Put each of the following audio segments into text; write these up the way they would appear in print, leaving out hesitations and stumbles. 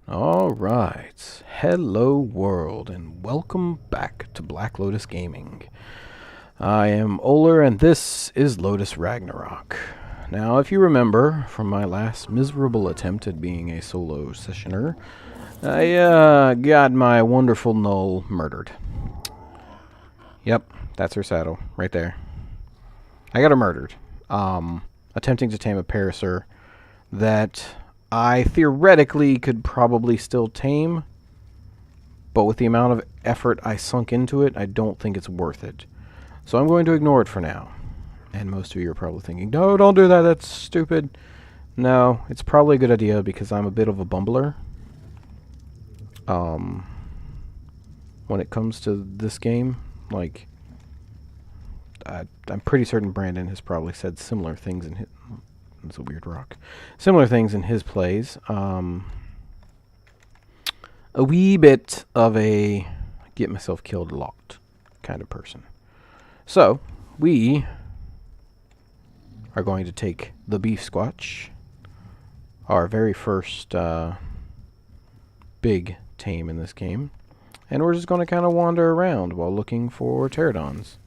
Alright, hello world, and welcome back to Black Lotus Gaming. I am Oler, and this is Lotus Ragnarok. Now, if you remember from my last miserable attempt at being a solo sessioner, I got my wonderful Null murdered. Yep, that's her saddle, right there. I got her murdered, attempting to tame a Parasaur that I theoretically could probably still tame, but with the amount of effort I sunk into it, I don't think it's worth it. So I'm going to ignore it for now. And most of you are probably thinking, no, don't do that, that's stupid. No, it's probably a good idea because I'm a bit of a bumbler. When it comes to this game, like, I'm pretty certain Brandon has probably said similar things in his... It's a weird rock. Similar things in his plays. A wee bit of a get myself killed a lot kind of person. So, we are going to take the beef squatch, our very first big tame in this game, and we're just going to kind of wander around while looking for pterodons.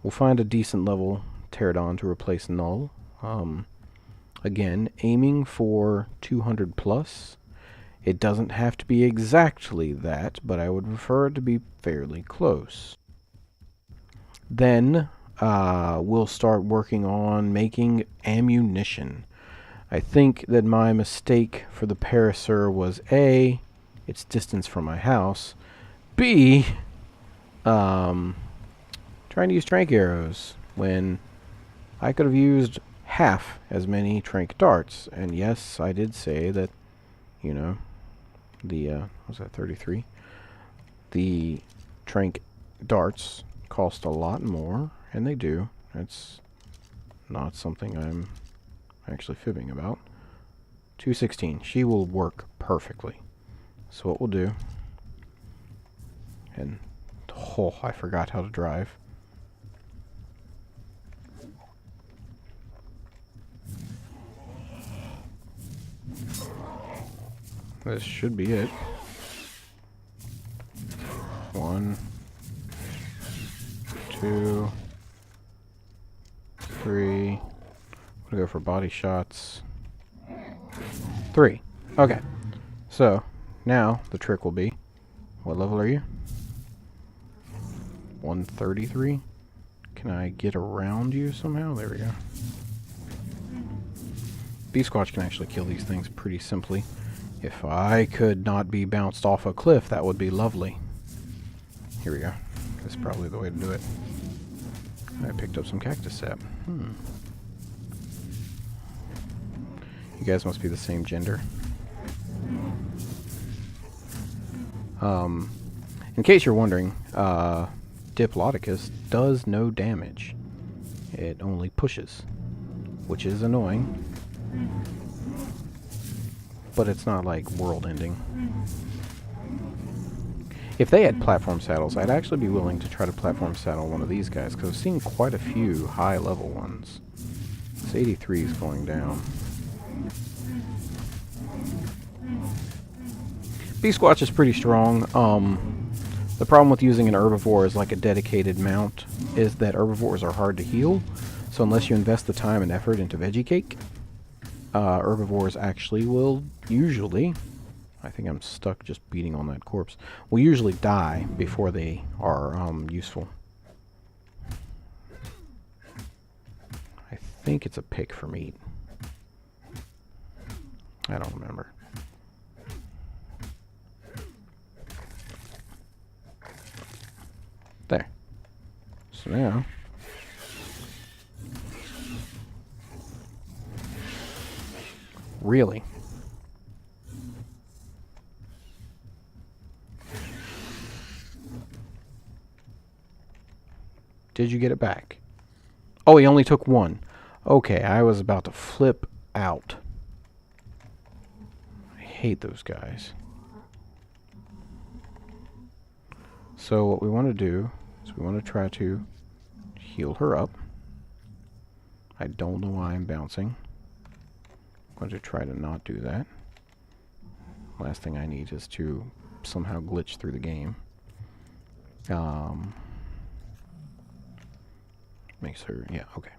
We'll find a decent level pterodon to replace Null. Again, aiming for 200 plus. It doesn't have to be exactly that, but I would prefer it to be fairly close. Then we'll start working on making ammunition. I think that my mistake for the Parasaur was A, its distance from my house, B, trying to use trank arrows when I could have used half as many trank darts. And yes, I did say that, you know, the, what was that, 33? The trank darts cost a lot more, and they do. That's not something I'm actually fibbing about. 216. She will work perfectly. So what we'll do, and, oh, I forgot how to drive. This should be it. 1, 2, 3. I'm gonna go for body shots. 3. Okay. So, now the trick will be, what level are you? 133? Can I get around you somehow? There we go. B-Squatch can actually kill these things pretty simply. If I could not be bounced off a cliff, that would be lovely. Here we go. This is probably the way to do it. I picked up some cactus sap. You guys must be the same gender. In case you're wondering, Diplodocus does no damage. It only pushes, which is annoying. But it's not like world-ending. If they had platform saddles, I'd actually be willing to try to platform saddle one of these guys, because I've seen quite a few high-level ones. This 83 is going down. B-Squatch is pretty strong. The problem with using an herbivore as like a dedicated mount is that herbivores are hard to heal, so unless you invest the time and effort into Veggie Cake, herbivores actually will usually, I think I'm stuck just beating on that corpse, will usually die before they are useful. I think it's a pick for meat. I don't remember. There. So now... Really? Did you get it back? Oh, he only took one. Okay, I was about to flip out. I hate those guys. So what we want to do is we want to try to heal her up. I don't know why I'm bouncing. I'm going to try to not do that. Last thing I need is to somehow glitch through the game. Makes her, yeah, okay.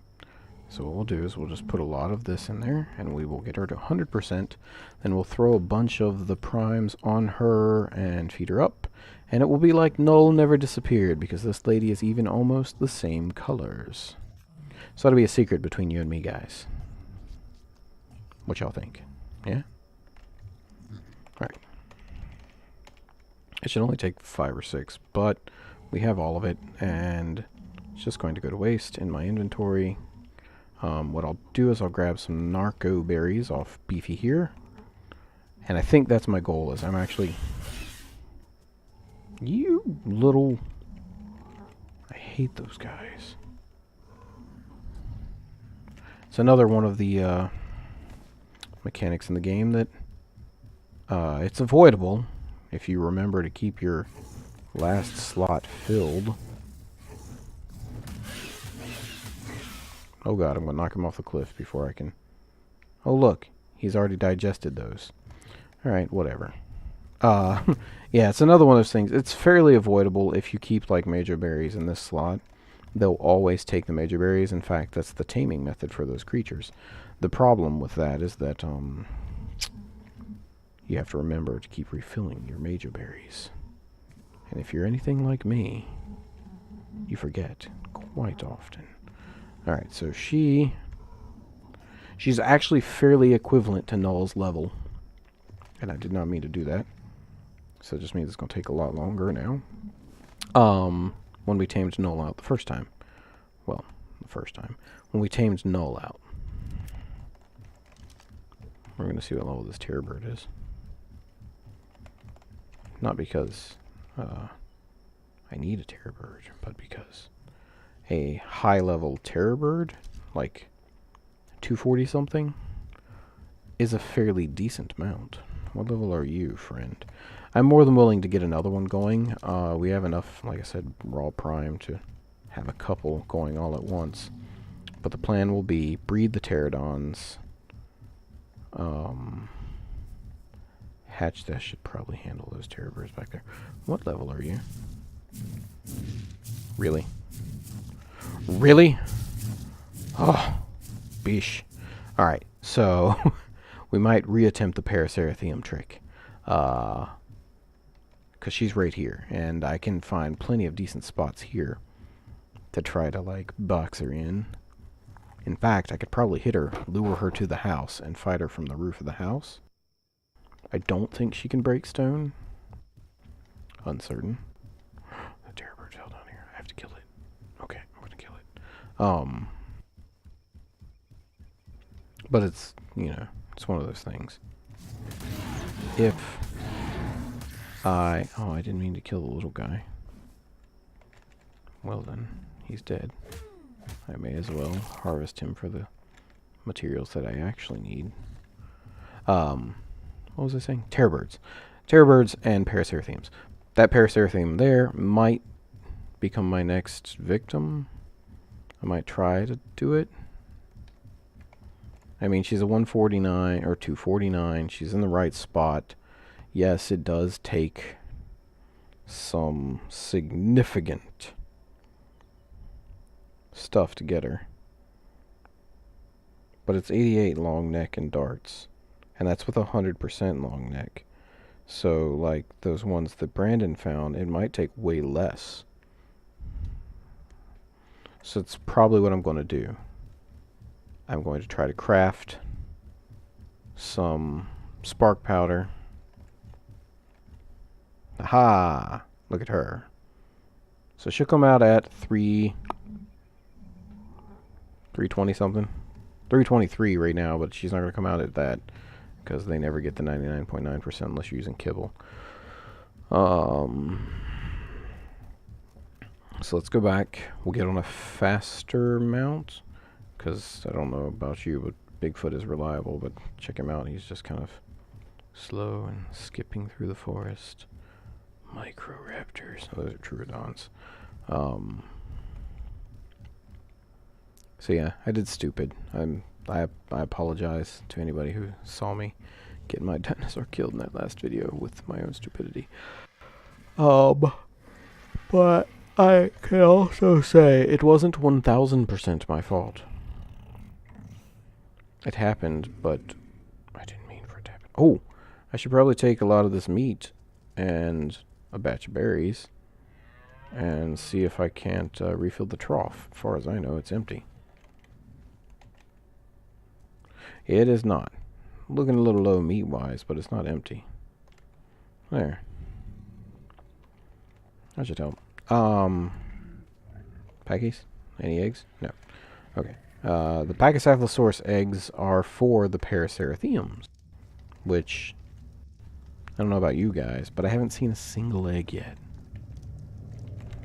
So what we'll do is we'll just put a lot of this in there, and we will get her to 100%. Then we'll throw a bunch of the primes on her and feed her up. And it will be like Null never disappeared, because this lady is even almost the same colors. So that'll be a secret between you and me, guys. What y'all think? Yeah? Alright. It should only take 5 or 6, but we have all of it, and it's just going to go to waste in my inventory. What I'll do is I'll grab some narco berries off Beefy here. And I think that's my goal, is I'm actually... You little... I hate those guys. It's another one of the mechanics in the game that it's avoidable if you remember to keep your last slot filled. Oh god, I'm going to knock him off the cliff before I can... Oh look, he's already digested those. Alright, whatever. Yeah, it's another one of those things. It's fairly avoidable if you keep, like, major berries in this slot. They'll always take the major berries. In fact, that's the taming method for those creatures. The problem with that is that, you have to remember to keep refilling your major berries. And if you're anything like me, you forget quite often. Alright, so she's actually fairly equivalent to Null's level. And I did not mean to do that. So it just means it's going to take a lot longer now. When we tamed Null out the first time. Well, the first time. When we tamed Null out. We're going to see what level this terror bird is. Not because I need a terror bird, but because a high-level terror bird, like 240 something, is a fairly decent mount. What level are you, friend? I'm more than willing to get another one going. We have enough, like I said, raw prime to have a couple going all at once. But the plan will be breed the pterodons. Hatch that should probably handle those terror birds back there. What level are you? Really? Really? Oh, bish. Alright, so we might reattempt the Paraceratheum trick. Because she's right here, and I can find plenty of decent spots here to try to, like, box her in. In fact, I could probably hit her, lure her to the house, and fight her from the roof of the house. I don't think she can break stone. Uncertain. The terror bird's held down here. I have to kill it. Okay, I'm going to kill it. But it's, you know, it's one of those things. If I... Oh, I didn't mean to kill the little guy. Well then, he's dead. I may as well harvest him for the materials that I actually need. What was I saying? Terror birds. Terror birds and Paraceratheums. That Paraceratheum there might become my next victim. I might try to do it. I mean, she's a 149 or 249. She's in the right spot. Yes, it does take some significant stuff to get her. But it's 88 long neck and darts. And that's with 100% long neck. So, like those ones that Brandon found, it might take way less. So it's probably what I'm going to do. I'm going to try to craft some spark powder. Aha! Look at her. So she'll come out at 320 something. 323 right now, but she's not going to come out at that because they never get the 99.9% unless you're using kibble. So let's go back. We'll get on a faster mount because I don't know about you, but Bigfoot is reliable, but check him out. He's just kind of slow and skipping through the forest. Microraptors. Oh, those are Troodons. So yeah, I did stupid. I apologize to anybody who saw me getting my dinosaur killed in that last video with my own stupidity. But I can also say it wasn't 1000% my fault. It happened, but I didn't mean for it to happen. Oh, I should probably take a lot of this meat and a batch of berries and see if I can't refill the trough. As far as I know, it's empty. It is not. Looking a little low meat-wise, but it's not empty. There. That should help. Packies? Any eggs? No. Okay. The Pachycephalosaurus eggs are for the Paraceratheriums, which, I don't know about you guys, but I haven't seen a single egg yet.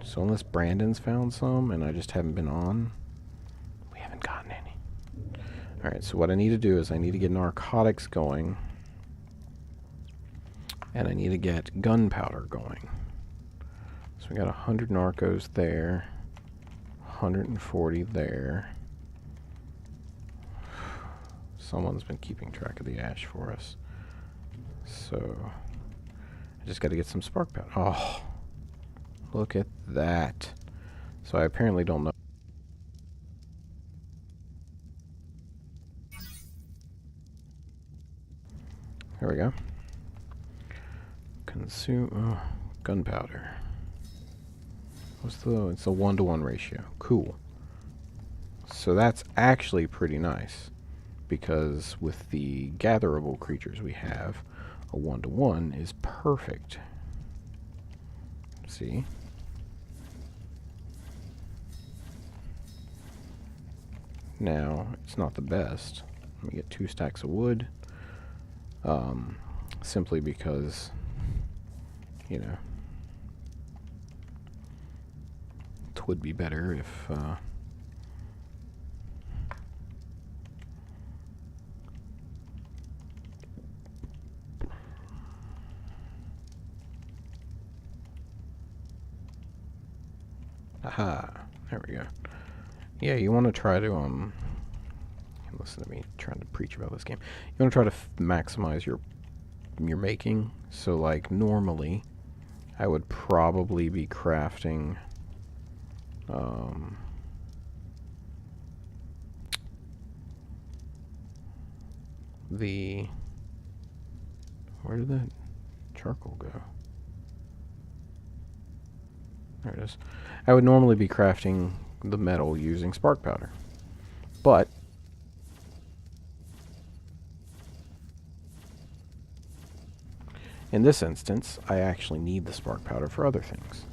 So unless Brandon's found some, and I just haven't been on, we haven't gotten any. Alright, so what I need to do is I need to get narcotics going, and I need to get gunpowder going. So we got 100 narcos there, 140 there. Someone's been keeping track of the ash for us. So I just got to get some spark powder. Oh, look at that. So I apparently don't know. There we go. Consume gunpowder. What's the? It's a 1-to-1 ratio. Cool. So that's actually pretty nice, because with the gatherable creatures we have, a 1-to-1 is perfect. See? Now, it's not the best. Let me get 2 stacks of wood. Simply because, you know, it would be better if, aha, there we go. Yeah, you want to try to, listen to me trying to preach about this game. You want to try to maximize your making. So, like, normally, I would probably be crafting, where did that charcoal go? There it is. I would normally be crafting the metal using spark powder, but in this instance, I actually need the spark powder for other things.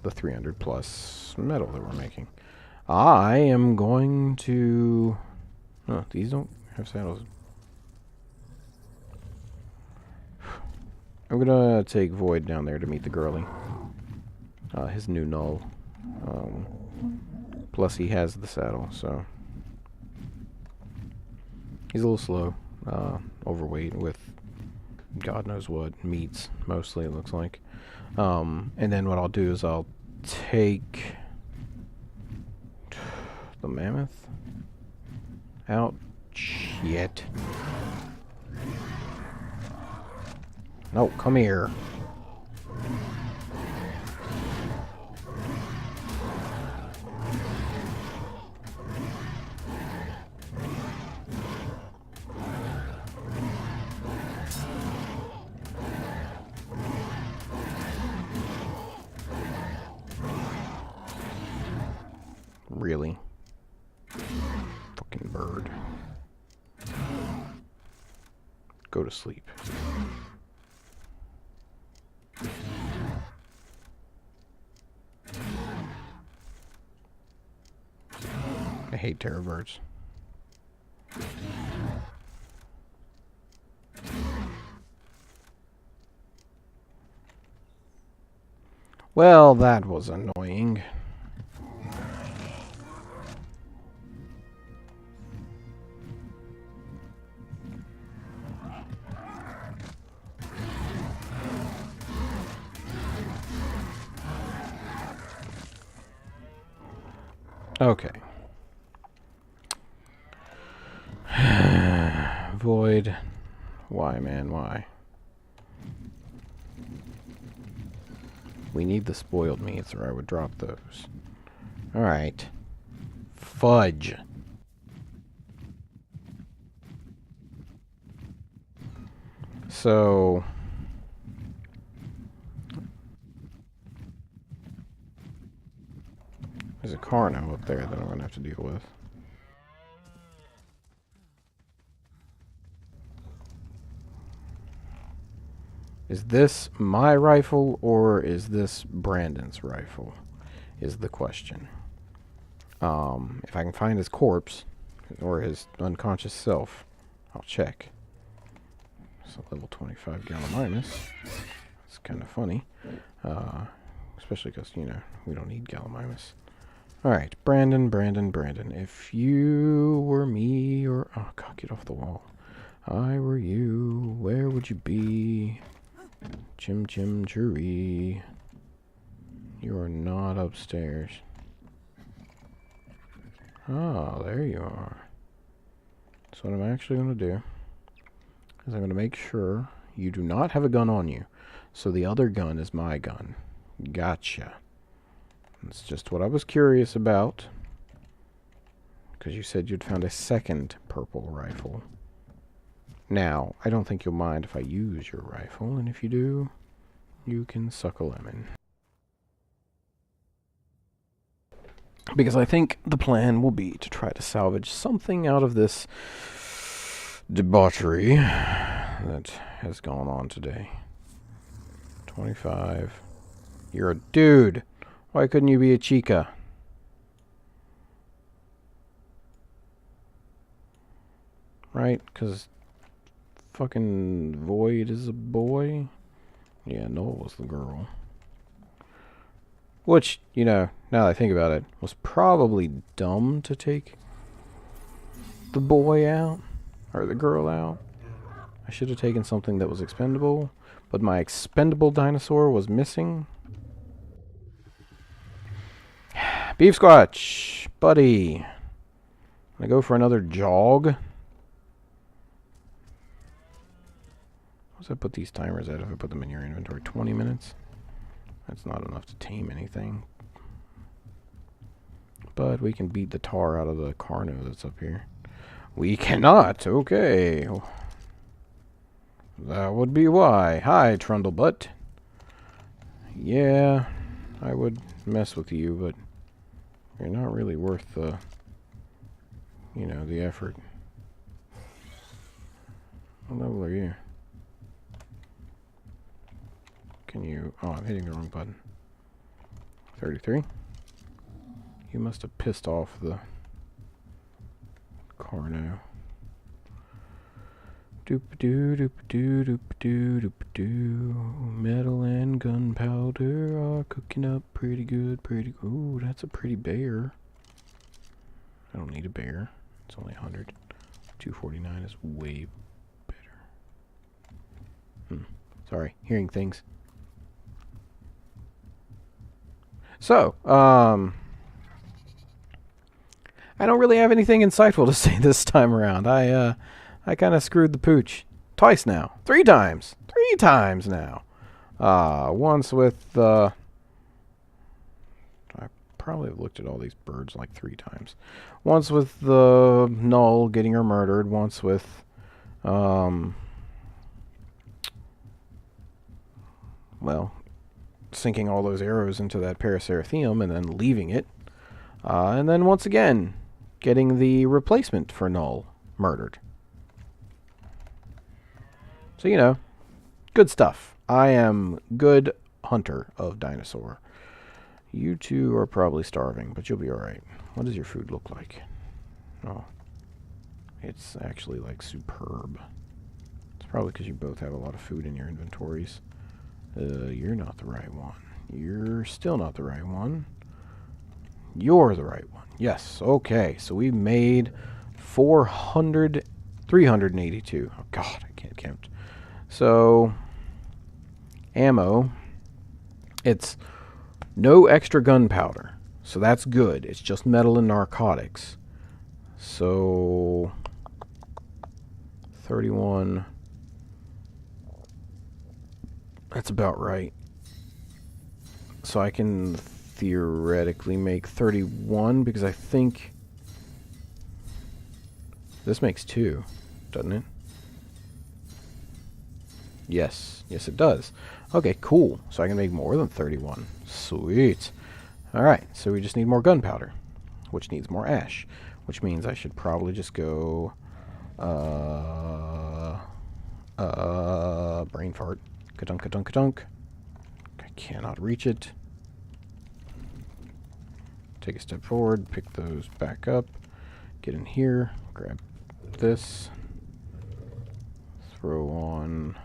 The 300 plus metal that we're making. I am going to... Oh, these don't have saddles. I'm gonna take Void down there to meet the girly. His new null. Plus he has the saddle, so... He's a little slow. Overweight with God knows what. Meats, mostly, it looks like. And then what I'll do is I'll take the mammoth out. Shit. No, come here. Really? Fucking bird. Go to sleep. I hate terror birds. Well, that was annoying. Okay. Void. Why, man? Why? We need the spoiled meats, or I would drop those. Alright. Fudge. So... there's a Carno up there that I'm going to have to deal with. Is this my rifle, or is this Brandon's rifle? Is the question. If I can find his corpse, or his unconscious self, I'll check. So level 25 Gallimimus. It's kind of funny. Especially because, you know, we don't need Gallimimus. Alright, Brandon. If you were me, or... oh, God, get off the wall. I were you, where would you be? Chim Chim Chiree. You are not upstairs. Oh, there you are. So what I'm actually going to do is I'm going to make sure you do not have a gun on you. So the other gun is my gun. Gotcha. That's just what I was curious about. Because you said you'd found a second purple rifle. Now, I don't think you'll mind if I use your rifle, and if you do, you can suck a lemon. Because I think the plan will be to try to salvage something out of this debauchery that has gone on today. 25. You're a dude. Why couldn't you be a chica? Right? Because fucking Void is a boy? Yeah, Noel was the girl. Which, you know, now that I think about it, was probably dumb to take the boy out. Or the girl out. I should have taken something that was expendable. But my expendable dinosaur was missing. Beef Squatch, buddy. I go for another jog. What's I put these timers at if I put them in your inventory? 20 minutes? That's not enough to tame anything. But we can beat the tar out of the Carno that's up here. We cannot. Okay. That would be why. Hi, Trundlebutt. Yeah, I would mess with you, but you're not really worth the, you know, the effort. What level are you? Can you... oh, I'm hitting the wrong button. 33. You must have pissed off the Carno. Doop-a-doo, doop-a-doo, doop-a-doo, doop-a-doo. Metal and gunpowder are cooking up pretty good, pretty good. Ooh, that's a pretty bear. I don't need a bear. It's only 100. 249 is way better. Sorry, hearing things. So, I don't really have anything insightful to say this time around. I kind of screwed the pooch. Twice now. 3 times. 3 times now. Once with, I probably have looked at all these birds like 3 times. Once with the Null getting her murdered. Once with, well, sinking all those arrows into that Paracerathenium and then leaving it. And then once again, getting the replacement for Null murdered. So, you know, good stuff. I am good hunter of dinosaur. You two are probably starving, but you'll be alright. What does your food look like? Oh, it's actually like superb. It's probably because you both have a lot of food in your inventories. You're not the right one. You're still not the right one. You're the right one. Yes, okay. So we made 382. Oh, God, I can't count. So, ammo. It's no extra gunpowder. So that's good. It's just metal and narcotics. So, 31, That's about right. So I can theoretically make 31 because I think this makes 2, doesn't it? Yes. Yes, it does. Okay, cool. So I can make more than 31. Sweet. Alright, so we just need more gunpowder, which needs more ash, which means I should probably just go, brain fart. Ka-dunk, ka-dunk, ka-dunk. I cannot reach it. Take a step forward, pick those back up, get in here, grab this, throw on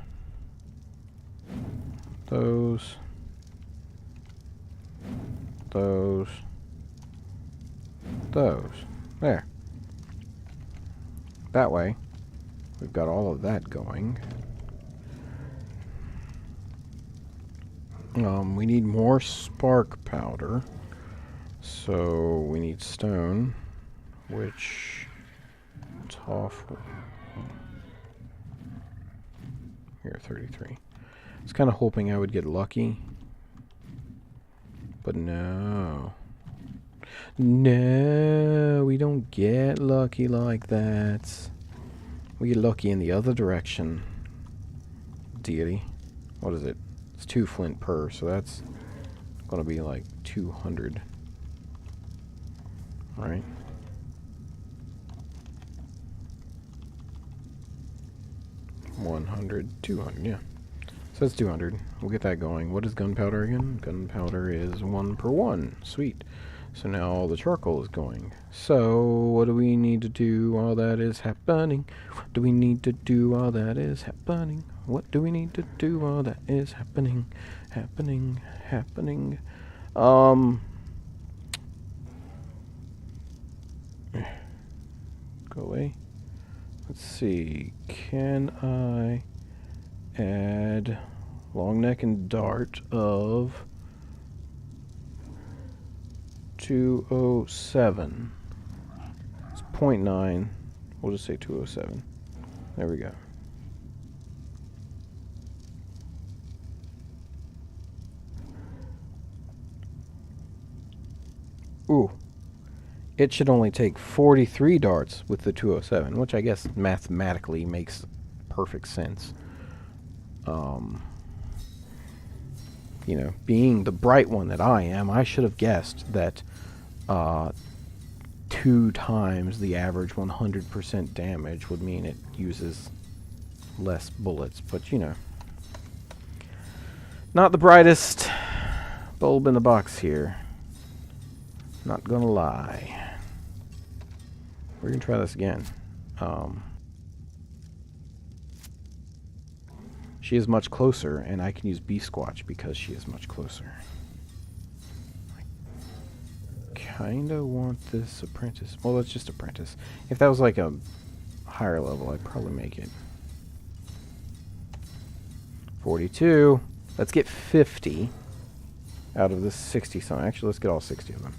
those, those. There. That way, we've got all of that going. We need more spark powder. So we need stone, which it's off. Here, 33. I was kind of hoping I would get lucky, but no. No, we don't get lucky like that. We get lucky in the other direction. Deity. What is it? It's 2 flint per, so that's going to be like 200. Right? $100, $200, yeah. So that's 200. We'll get that going. What is gunpowder again? Gunpowder is 1 per 1. Sweet. So now all the charcoal is going. So what do we need to do while that is happening? What do we need to do while that is happening? What do we need to do while that is happening? Happening. Go away. Let's see. Can I add long neck and dart of 207? It's 0.9. We'll just say 207. There we go. Ooh. It should only take 43 darts with the 207, which I guess mathematically makes perfect sense. You know, being the bright one that I am, I should have guessed that 2 times the average 100% damage would mean it uses less bullets. But, you know, not the brightest bulb in the box here. Not gonna lie. We're gonna try this again. She is much closer, and I can use B-Squatch because she is much closer. I kinda want this apprentice. Well, let's just apprentice. If that was like a higher level, I'd probably make it. 42. Let's get 50 out of this 60 something. Actually, let's get all 60 of them.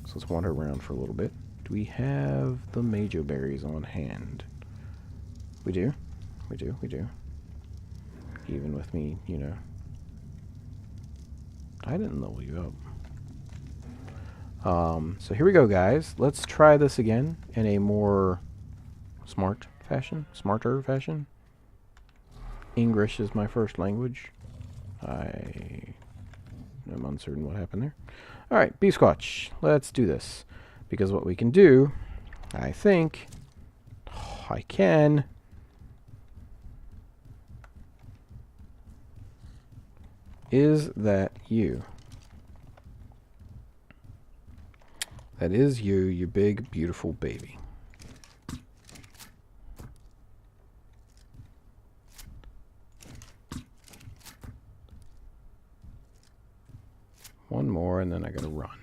So let's wander around for a little bit. Do we have the Majo berries on hand? We do. We do. Even with me, you know. I didn't level you up. So here we go, guys. Let's try this again in a more smarter fashion. English is my first language. I'm uncertain what happened there. Alright, B-Squatch. Let's do this. Because what we can do, I think, I can. Is that you? That is you, you big, beautiful baby. One more, and then I gotta run.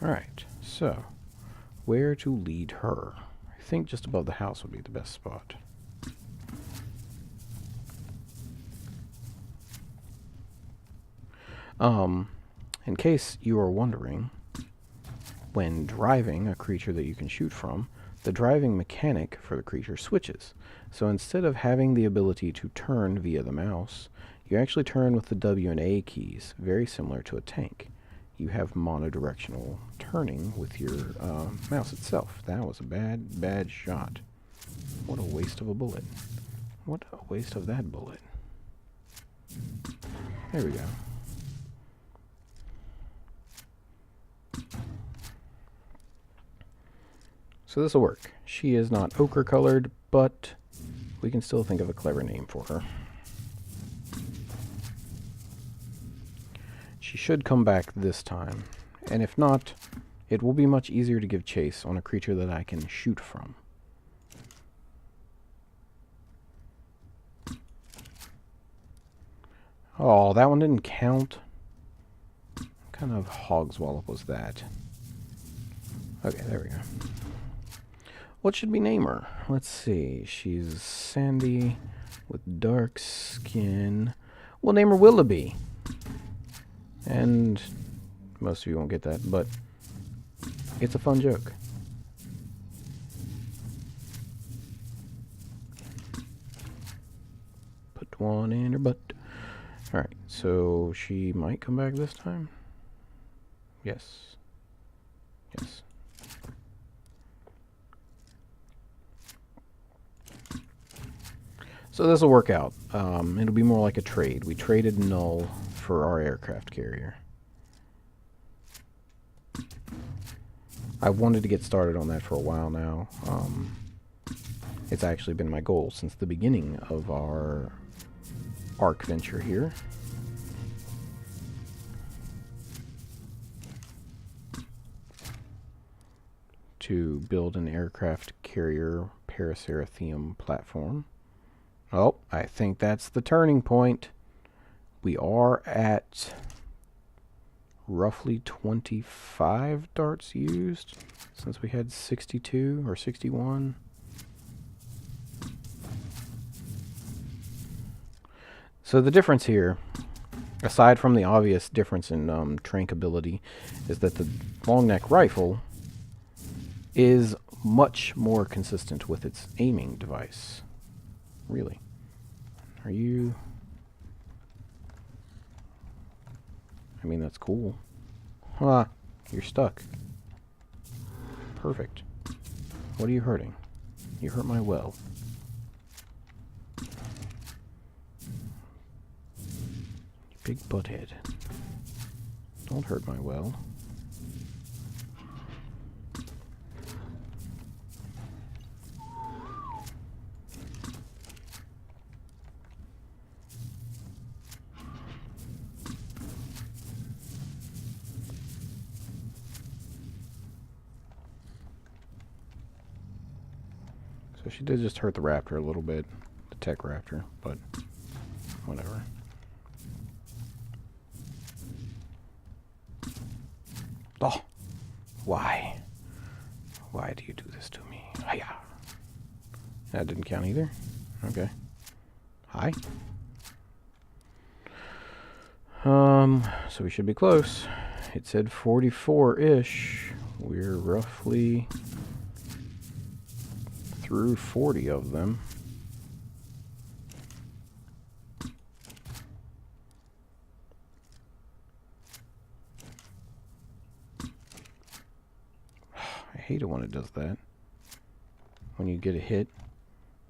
Alright, so, where to lead her? I think just above the house would be the best spot. In case you are wondering, when driving a creature that you can shoot from, the driving mechanic for the creature switches. So instead of having the ability to turn via the mouse, you actually turn with the W and A keys, very similar to a tank. You have monodirectional turning with your mouse itself. That was a bad shot. What a waste of a bullet. What a waste of that bullet. There we go. So this will work. She is not ochre colored, but we can still think of a clever name for her. She should come back this time, and if not, it will be much easier to give chase on a creature that I can shoot from. Oh, that one didn't count. What kind of hogswallop was that? Okay, there we go. What should we name her? Let's see. She's sandy with dark skin. We'll name her Willoughby. And most of you won't get that, but it's a fun joke. Put one in her butt. Alright, so she might come back this time? Yes. Yes. So this will work out. It'll be more like a trade. We traded Null for our aircraft carrier. I wanted to get started on that for a while now. It's actually been my goal since the beginning of our Ark venture here. To build an aircraft carrier Paraceratheum platform. Oh, I think that's the turning point. We are at roughly 25 darts used since we had 62 or 61. So the difference here, aside from the obvious difference in trankability, is that the long neck rifle is much more consistent with its aiming device. Really? Are you... I mean, that's cool. Huh. You're stuck. Perfect. What are you hurting? You hurt my well. You big butthead. Don't hurt my well. So she did just hurt the raptor a little bit, the tech raptor, but whatever. Oh, why? Why do you do this to me? Hiya. That didn't count either? Okay. Hi. So we should be close. It said 44-ish. We're roughly through 40 of them. I hate it when it does that. When you get a hit,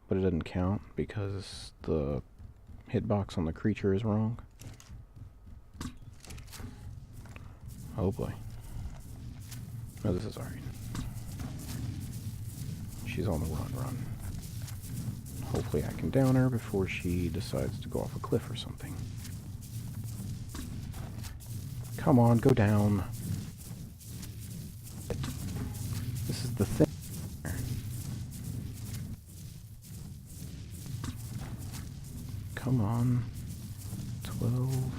but it doesn't count because the hitbox on the creature is wrong. Oh boy. No, this is alright. She's on the run. Hopefully I can down her before she decides to go off a cliff or something. Come on, go down. This is the thing. Come on. 12.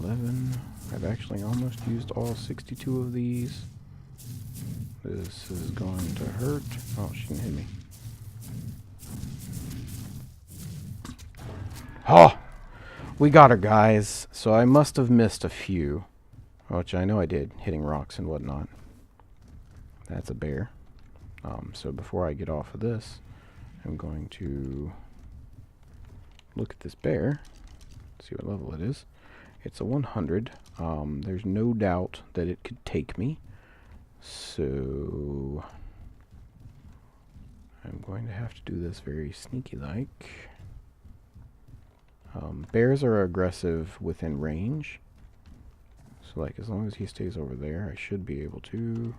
11. I've actually almost used all 62 of these. This is going to hurt. Oh, she didn't hit me. Oh! We got her, guys. So I must have missed a few. which I know I did, hitting rocks and whatnot. That's a bear. So before I get off of this, I'm going to look at this bear, see what level it is. It's a 100. There's no doubt that it could take me. So I'm going to have to do this very sneaky-like. Bears are aggressive within range. So like as long as he stays over there, I should be able to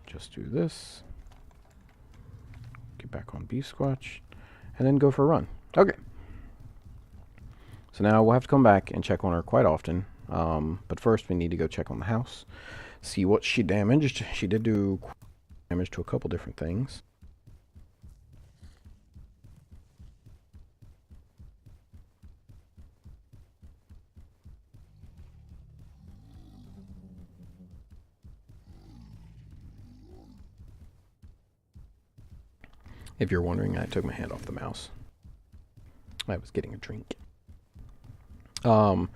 just do this. Get back on Beef Squatch. And then go for a run. Okay. So now we'll have to come back and check on her quite often. But first we need to go check on the house. See what she damaged. She did do damage to a couple different things. If you're wondering, I took my hand off the mouse. I was getting a drink. The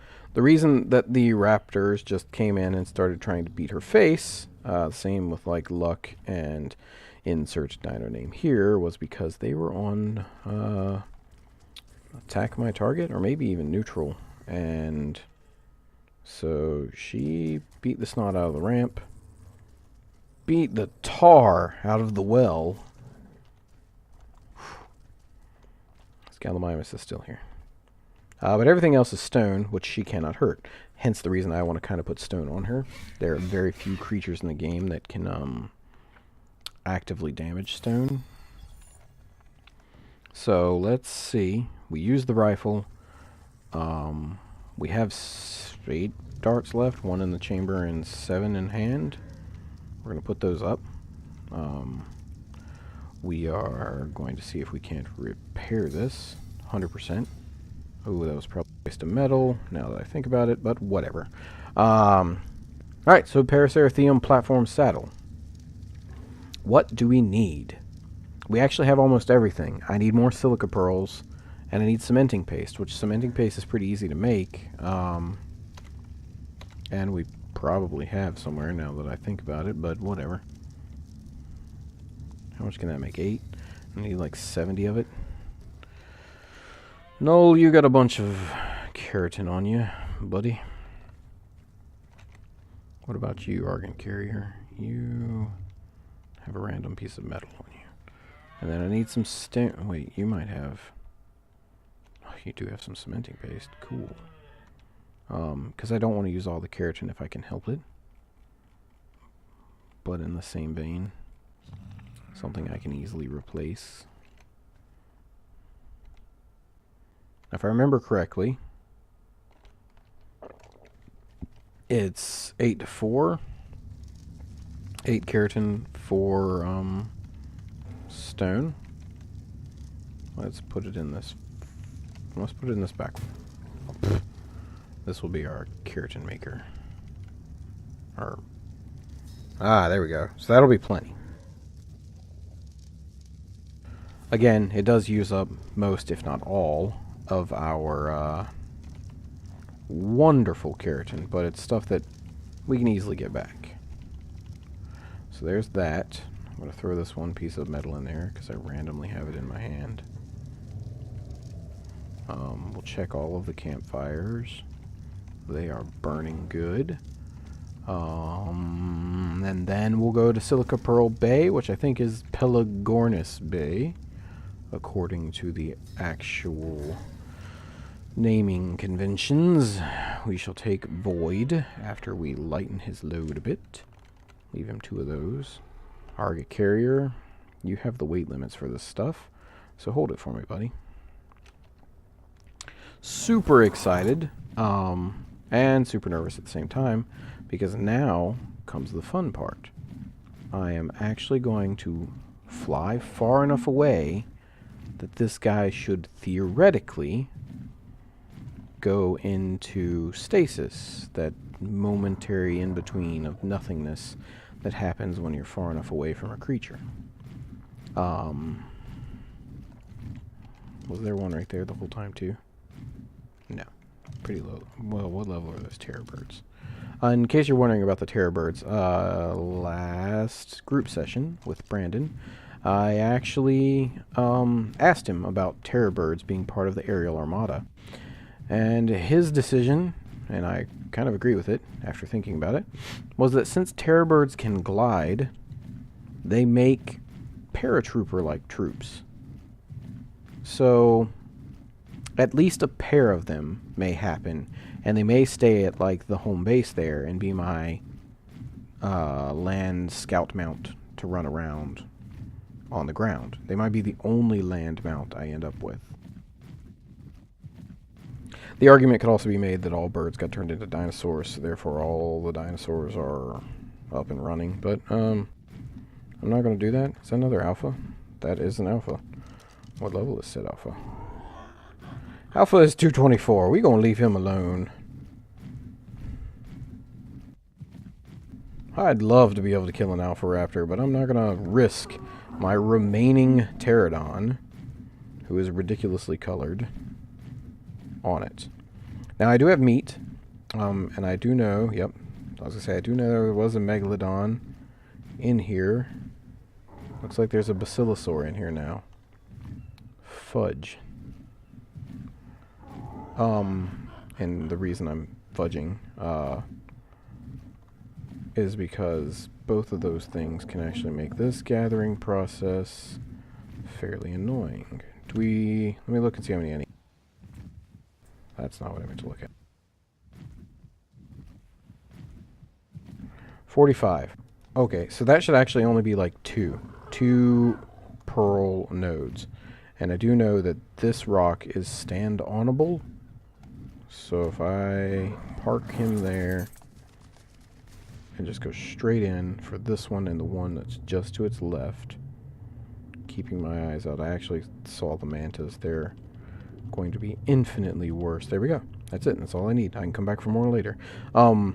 reason that the raptors just came in and started trying to beat her face, same with like Luck and insert dino name here, was because they were on attack my target, or maybe even neutral. And so she beat the snot out of the ramp, beat the tar out of the well. Gallimimus is still here. But everything else is stone, which she cannot hurt. Hence the reason I want to kind of put stone on her. There are very few creatures in the game that can actively damage stone. So let's see. We use the rifle. We have 8 darts left, 1 in the chamber and 7 in hand. We're going to put those up. We are going to see if we can't repair this 100%. Oh, that was probably a waste of metal, now that I think about it, but whatever. Alright, so Paraceratherium platform saddle. What do we need? We actually have almost everything. I need more silica pearls, and I need cementing paste, which cementing paste is pretty easy to make. And we probably have somewhere now that I think about it, but whatever. How much can that make? 8? I need like 70 of it. Noel, you got a bunch of keratin on you, buddy. What about you, Argent Carrier? You have a random piece of metal on you. And then I need some wait, you might have... Oh, you do have some cementing paste. Cool. Because I don't want to use all the keratin if I can help it. But in the same vein, something I can easily replace. If I remember correctly, it's 8 to 4. 8 keratin for stone. Let's put it in this. Let's put it in this back. This will be our keratin maker. There we go. So that'll be plenty. Again, it does use up most, if not all, of our wonderful keratin, but it's stuff that we can easily get back. So there's that. I'm going to throw this one piece of metal in there because I randomly have it in my hand. We'll check all of the campfires. They are burning good. And then we'll go to Silica Pearl Bay, which I think is Pelagornis Bay, according to the actual naming conventions. We shall take Void after we lighten his load a bit. Leave him 2 of those. Argent Carrier, you have the weight limits for this stuff, so hold it for me, buddy. Super excited, and super nervous at the same time, because now comes the fun part. I am actually going to fly far enough away that this guy should theoretically go into stasis, that momentary in-between of nothingness that happens when you're far enough away from a creature. Was there one right there the whole time too? No. Pretty low. Well, what level are those terror birds? In case you're wondering about the terror birds, last group session with Brandon, I actually asked him about terror birds being part of the aerial armada. And his decision, and I kind of agree with it after thinking about it, was that since terror birds can glide, they make paratrooper-like troops. So at least a pair of them may happen, and they may stay at like the home base there and be my land scout mount to run around on the ground. They might be the only land mount I end up with. The argument could also be made that all birds got turned into dinosaurs, so therefore all the dinosaurs are up and running, but I'm not going to do that. Is that another alpha? That is an alpha. What level is said alpha? Alpha is 224. We're going to leave him alone. I'd love to be able to kill an alpha raptor, but I'm not going to risk my remaining pterodon, who is ridiculously colored, on it. Now I do have meat, and I do know, yep, I was going to say, I do know there was a megalodon in here. Looks like there's a basilosaur in here now. Fudge. And the reason I'm fudging, is because both of those things can actually make this gathering process fairly annoying. Let me look and see how many I need. That's not what I meant to look at. 45. Okay, so that should actually only be like two pearl nodes. And I do know that this rock is stand-onable. So if I park him there and just go straight in for this one and the one that's just to its left, keeping my eyes out. I actually saw the mantas. They're going to be infinitely worse. There we go. That's it. That's all I need. I can come back for more later. I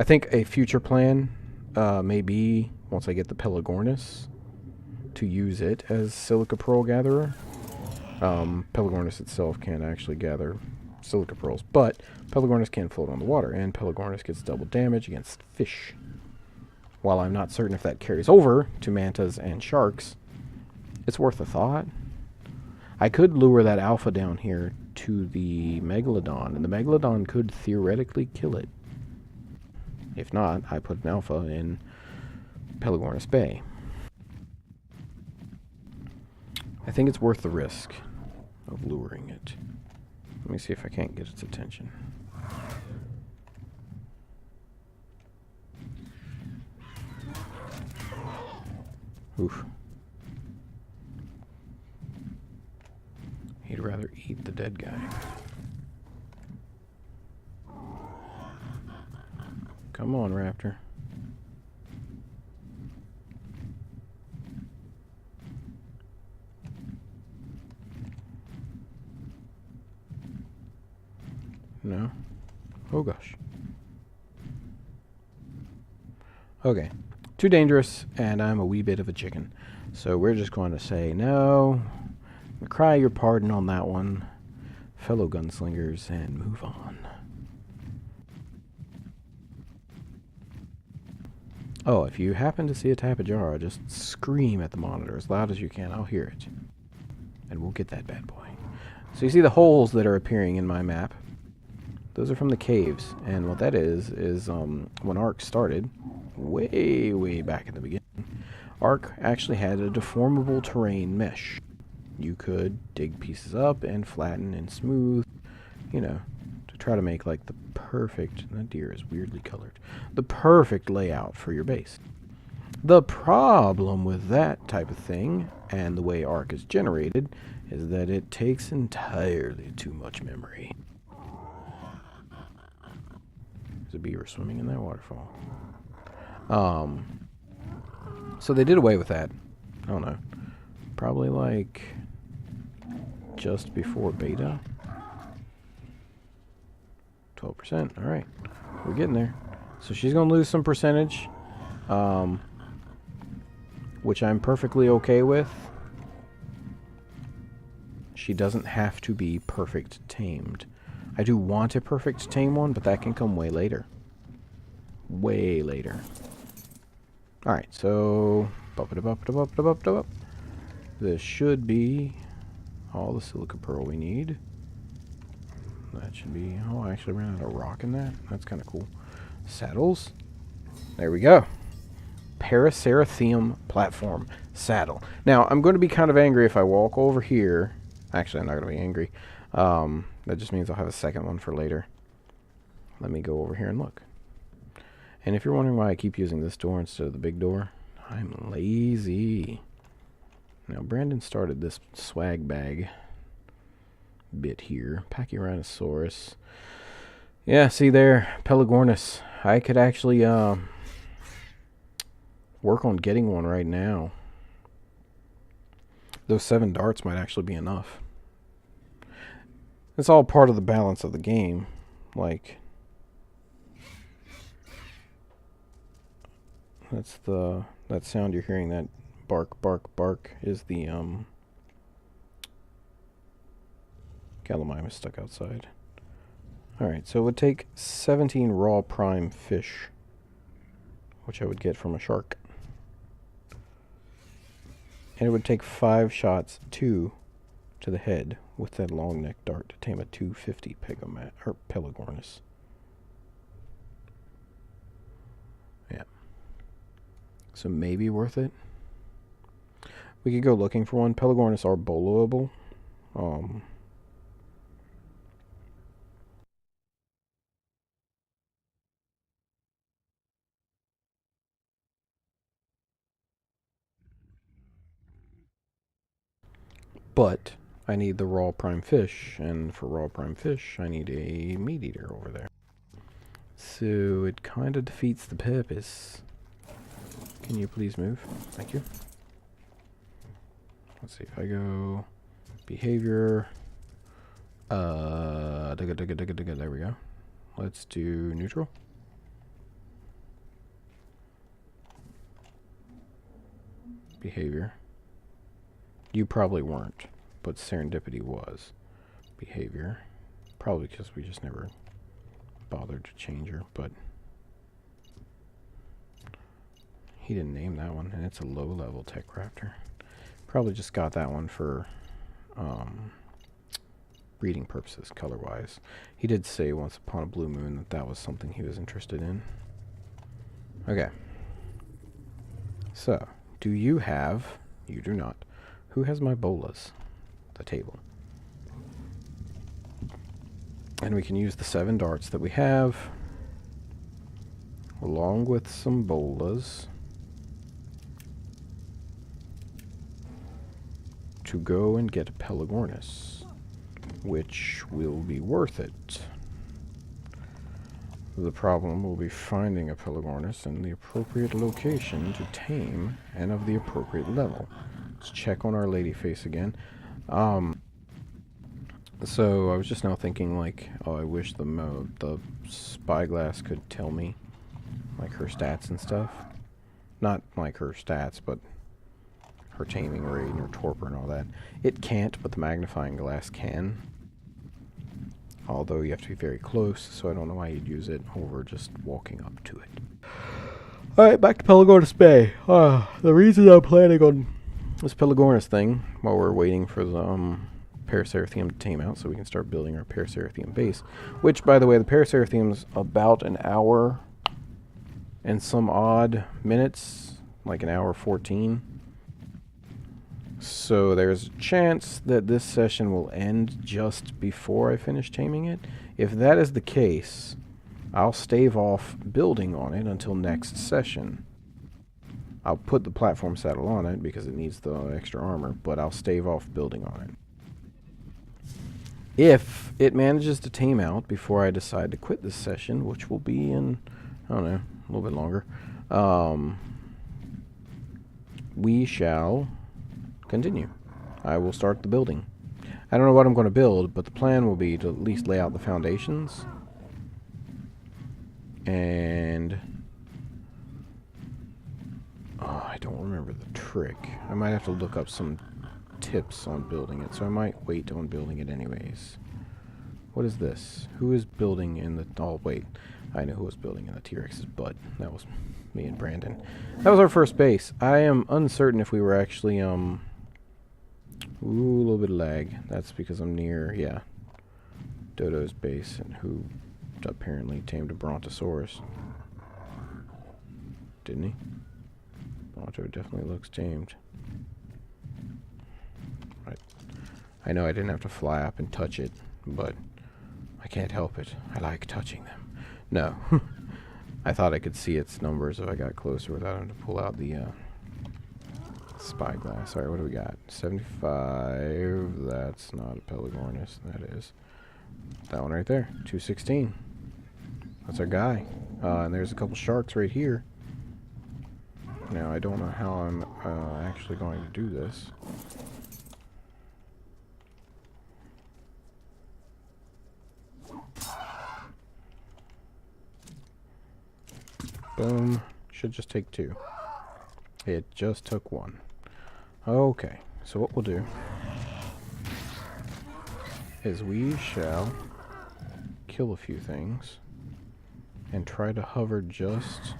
think a future plan may be, once I get the Pelagornis, to use it as silica pearl gatherer. Pelagornis itself can't actually gather silica pearls, but Pelagornis can float on the water, and Pelagornis gets double damage against fish. While I'm not certain if that carries over to mantas and sharks, it's worth a thought. I could lure that alpha down here to the megalodon, and the megalodon could theoretically kill it. If not, I put an alpha in Pelagornis Bay. I think it's worth the risk of luring it. Let me see if I can't get its attention. Oof. He'd rather eat the dead guy. Come on, raptor. No? Oh gosh. Okay. Too dangerous, and I'm a wee bit of a chicken. So we're just going to say no. Cry your pardon on that one, fellow gunslingers, and move on. Oh, if you happen to see a Tapajara, just scream at the monitor as loud as you can. I'll hear it. And we'll get that bad boy. So you see the holes that are appearing in my map. Those are from the caves. And what that is when Ark started, way back in the beginning, Ark actually had a deformable terrain mesh. You could dig pieces up and flatten and smooth, you know, to try to make like the perfect, that deer is weirdly colored, the perfect layout for your base. The problem with that type of thing, and the way Ark is generated, is that it takes entirely too much memory. There's a beaver swimming in that waterfall. So they did away with that. I don't know. Probably like just before beta. 12%. Alright. We're getting there. So she's going to lose some percentage. Which I'm perfectly okay with. She doesn't have to be perfect tamed. I do want a perfect tame one, but that can come way later. way later. Alright, so this should be all the silica pearl we need. That should be... Oh, I actually ran out of rock in that. That's kind of cool. Saddles. There we go. Paracerathenium platform saddle. Now, I'm going to be kind of angry if I walk over here. Actually, I'm not going to be angry. That just means I'll have a second one for later. Let me go over here and look. And if you're wondering why I keep using this door instead of the big door, I'm lazy. Now, Brandon started this swag bag bit here. Pachyrhinosaurus. Yeah, see there, Pelagornis. I could actually work on getting one right now. Those 7 darts might actually be enough. It's all part of the balance of the game. Like, that sound you're hearing, that bark, bark, bark, is the Gallimimus stuck outside. Alright, so it would take 17 raw prime fish, which I would get from a shark. And it would take 5 shots, 2 to the head, with that long neck dart to tame a 250 Pelagornis. Yeah. So maybe worth it. We could go looking for one. Pelagornis are boloable. But I need the raw prime fish, and for raw prime fish, I need a meat eater over there. So it kind of defeats the purpose. Can you please move? Thank you. Let's see if I go behavior. There we go. Let's do neutral. Behavior. You probably weren't, but serendipity was. Behavior. Probably because we just never bothered to change her, but he didn't name that one, and it's a low-level tech raptor. Probably just got that one for breeding purposes, color-wise. He did say once upon a blue moon that that was something he was interested in. Okay. So, do you have... You do not. Who has my bolas? The table. And we can use the 7 darts that we have, along with some bolas, to go and get a Pelagornis, which will be worth it. The problem will be finding a Pelagornis in the appropriate location to tame and of the appropriate level. Let's check on our lady face again. So I was just now thinking, like, oh, I wish the spyglass could tell me, like, her stats and stuff. Not like her stats, but her taming rate and her torpor and all that. It can't, but the magnifying glass can. Although you have to be very close, so I don't know why you'd use it over just walking up to it. Alright, back to Pelagornis Bay. The reason I'm planning on this Pelagornis thing, while we're waiting for the Paracerathenium to tame out, so we can start building our Paracerathenium base. Which, by the way, the Paracerathenium's about an hour and some odd minutes, like an hour 14. So there's a chance that this session will end just before I finish taming it. If that is the case, I'll stave off building on it until next session. I'll put the platform saddle on it because it needs the extra armor, but I'll stave off building on it. If it manages to tame out before I decide to quit this session, which will be in, I don't know, a little bit longer, we shall continue. I will start the building. I don't know what I'm going to build, but the plan will be to at least lay out the foundations. And oh, I don't remember the trick. I might have to look up some tips on building it, so I might wait on building it anyways. What is this? Who is building in the... Oh, wait. I know who was building in the T-Rex's butt. That was me and Brandon. That was our first base. I am uncertain if we were actually, Ooh, a little bit of lag. That's because I'm near, yeah, Dodo's base, and who apparently tamed a Brontosaurus. Didn't he? Bronto definitely looks tamed. Right. I know I didn't have to fly up and touch it, but I can't help it. I like touching them. No. I thought I could see its numbers if I got closer without having to pull out the spyglass. Alright, what do we got? 75. That's not a Pelagornis. That is that one right there. 216. That's our guy. And there's a couple sharks right here. Now, I don't know how I'm actually going to do this. Boom. Should just take 2. It just took 1. Okay, so what we'll do is we shall kill a few things and try to hover just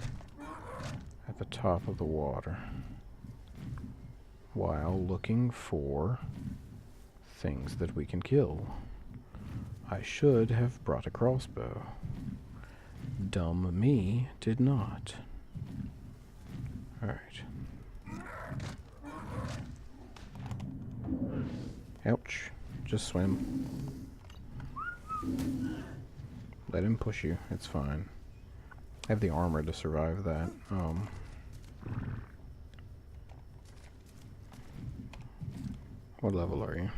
at the top of the water while looking for things that we can kill. I should have brought a crossbow. Dumb me did not. Alright. Ouch. Just swim. Let him push you. It's fine. I have the armor to survive that. What level are you?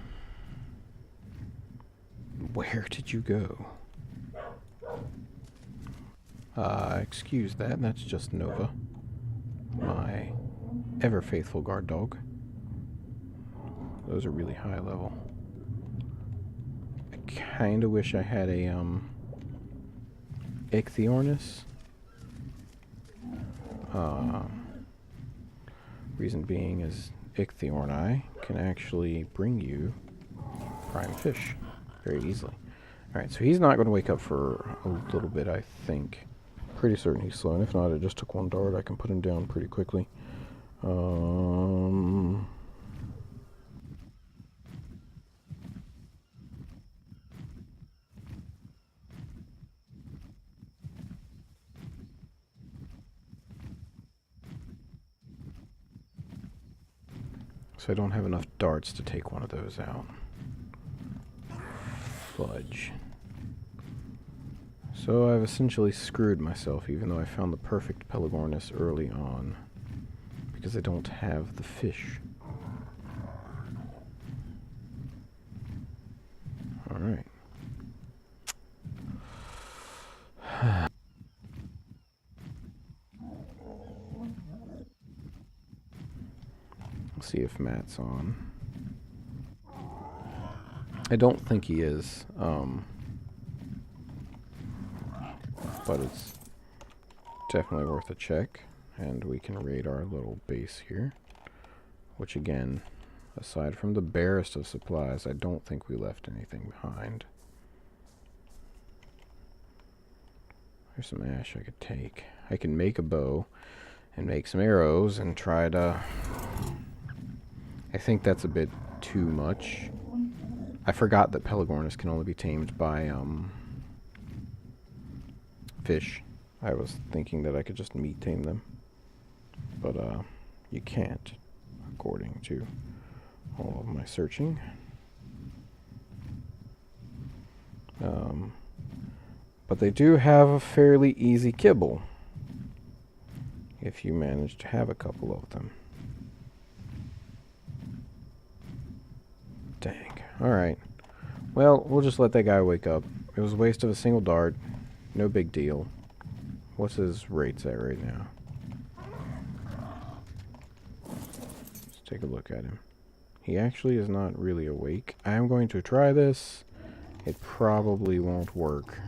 Where did you go? Excuse that. That's just Nova. My ever-faithful guard dog. Those are really high level. I kinda wish I had a, Ichthyornis. Reason being is Ichthyorni can actually bring you prime fish very easily. Alright, so he's not going to wake up for a little bit, I think. Pretty certain he's slow, and if not, it just took 1 dart. I can put him down pretty quickly. So I don't have enough darts to take one of those out. Fudge. So I've essentially screwed myself, even though I found the perfect Pelagornis early on, because I don't have the fish. Alright. Let's see if Matt's on. I don't think he is, but it's definitely worth a check. And we can raid our little base here, which again, aside from the barest of supplies, I don't think we left anything behind. There's some ash I could take. I can make a bow and make some arrows and try to... I think that's a bit too much. I forgot that Pelagornis can only be tamed by fish. I was thinking that I could just meat tame them. But you can't, according to all of my searching. But they do have a fairly easy kibble, if you manage to have a couple of them. Dang. Alright. Well, we'll just let that guy wake up. It was a waste of a single dart. No big deal. What's his rates at right now? Let's take a look at him. He actually is not really awake. I am going to try this. It probably won't work.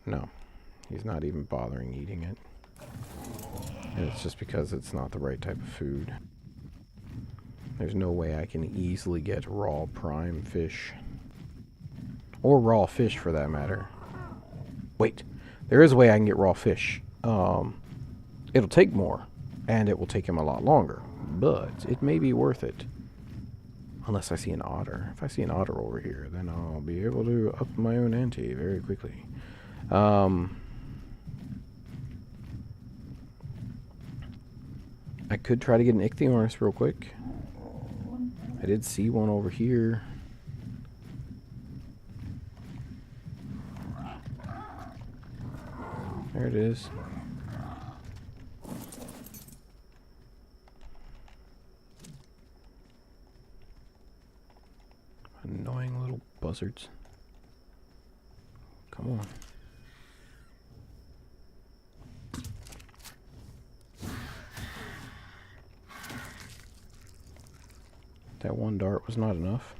No. He's not even bothering eating it. And it's just because it's not the right type of food. There's no way I can easily get raw prime fish. Or raw fish, for that matter. Wait, there is a way I can get raw fish. It'll take more, and it will take him a lot longer, but it may be worth it. Unless I see an otter. If I see an otter over here, then I'll be able to up my own ante very quickly. I could try to get an ichthyornis real quick. I did see one over here. There it is. Annoying little buzzards. Come on. That one dart was not enough.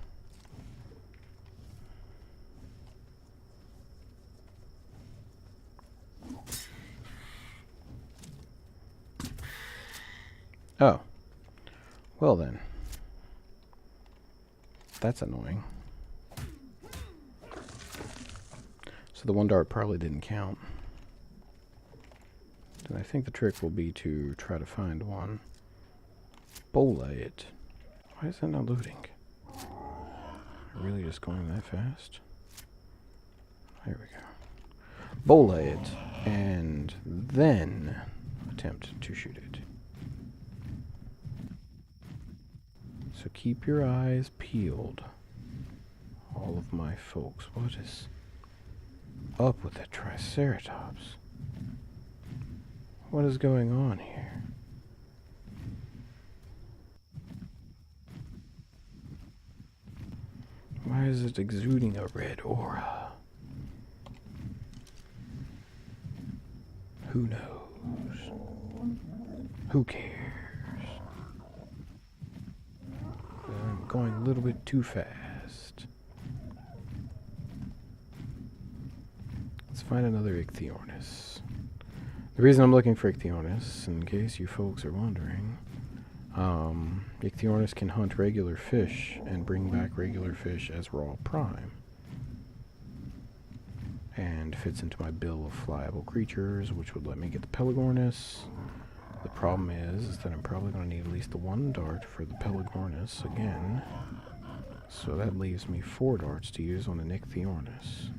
Oh. Well then. That's annoying. So the one dart probably didn't count. And I think the trick will be to try to find one. Bola it. Why is that not looting? Really just going that fast? There we go. Bola it, and then attempt to shoot it. So keep your eyes peeled, all of my folks. What is up with the Triceratops? What is going on here? Why is it exuding a red aura? Who knows? Who cares? I'm going a little bit too fast. Let's find another ichthyornis. The reason I'm looking for ichthyornis, in case you folks are wondering, ichthyornis can hunt regular fish and bring back regular fish as raw prime. And fits into my bill of flyable creatures, which would let me get the Pelagornis. The problem is that I'm probably going to need at least the one dart for the Pelagornis again. So that leaves me 4 darts to use on an ichthyornis.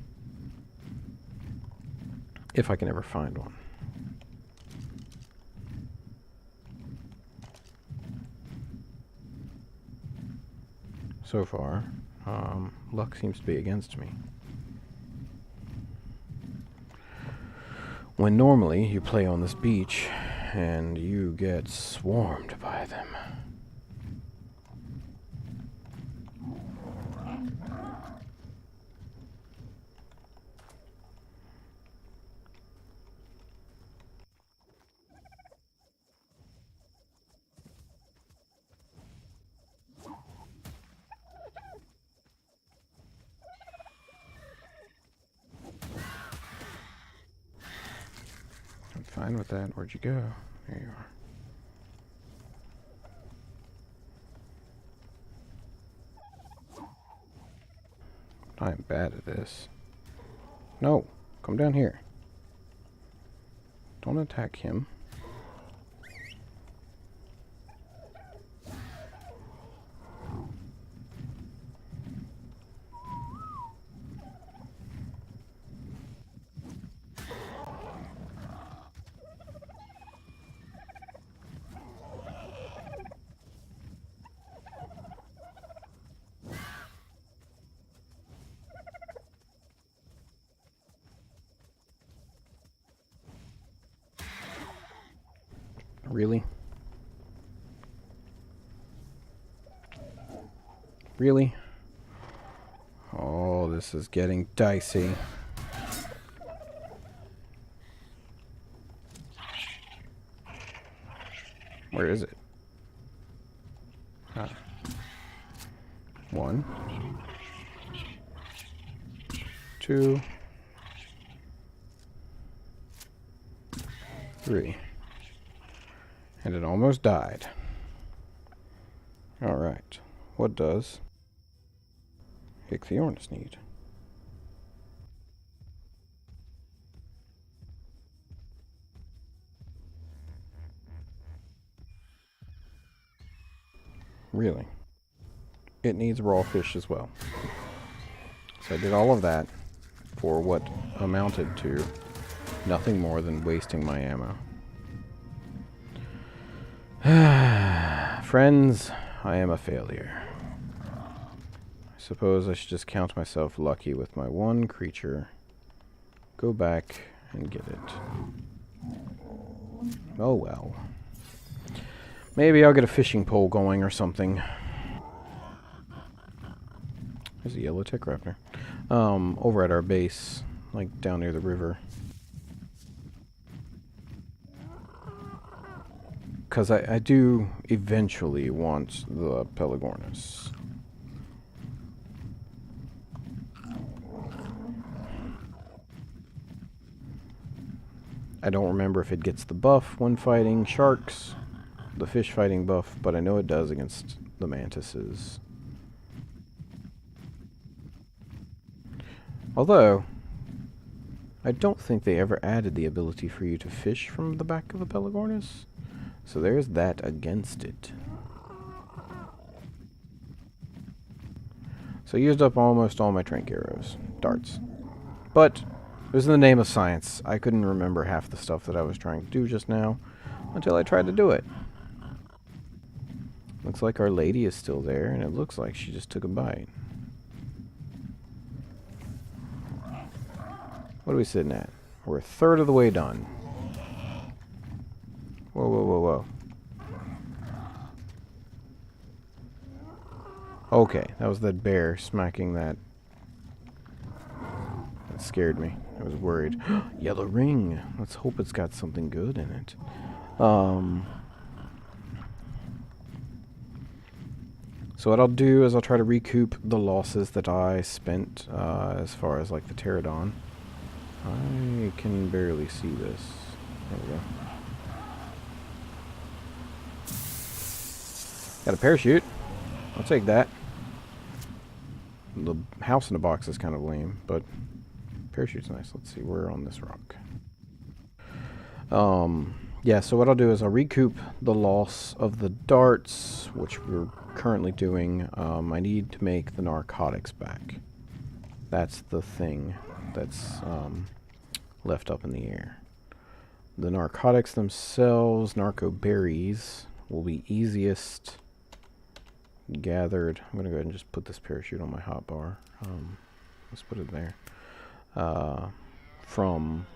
If I can ever find one. So far, luck seems to be against me. When normally you play on this beach and you get swarmed by them. Fine with that. Where'd you go? There you are. I am bad at this. No, come down here. Don't attack him. Really? Really? Oh, this is getting dicey. Where is it? Ah. 1, 2, 3. And it almost died. Alright. What does ichthyornis need? Really. It needs raw fish as well. So I did all of that for what amounted to nothing more than wasting my ammo. Friends, I am a failure. I suppose I should just count myself lucky with my one creature. Go back and get it. Oh well. Maybe I'll get a fishing pole going or something. There's a yellow tick raptor. Over at our base, like down near the river. Because I do eventually want the Pelagornis. I don't remember if it gets the buff when fighting sharks, the fish fighting buff, but I know it does against the mantises. Although, I don't think they ever added the ability for you to fish from the back of a Pelagornis. So there's that against it. So I used up almost all my trank arrows, darts. But it was in the name of science. I couldn't remember half the stuff that I was trying to do just now until I tried to do it. Looks like our lady is still there, and it looks like she just took a bite. What are we sitting at? We're a third of the way done. Whoa, whoa, whoa, whoa. Okay, that was that bear smacking that. That scared me. I was worried. Yellow ring. Let's hope it's got something good in it. So what I'll do is I'll try to recoup the losses that I spent as far as like the pterodon. I can barely see this. There we go. Got a parachute. I'll take that. The house in the box is kind of lame, but parachute's nice. Let's see, we're on this rock. Yeah, so what I'll do is I'll recoup the loss of the darts, which we're currently doing. I need to make the narcotics back. That's the thing that's left up in the air. The narcotics themselves, narco berries, will be easiest gathered. I'm gonna go ahead and just put this parachute on my hotbar. Let's put it there. From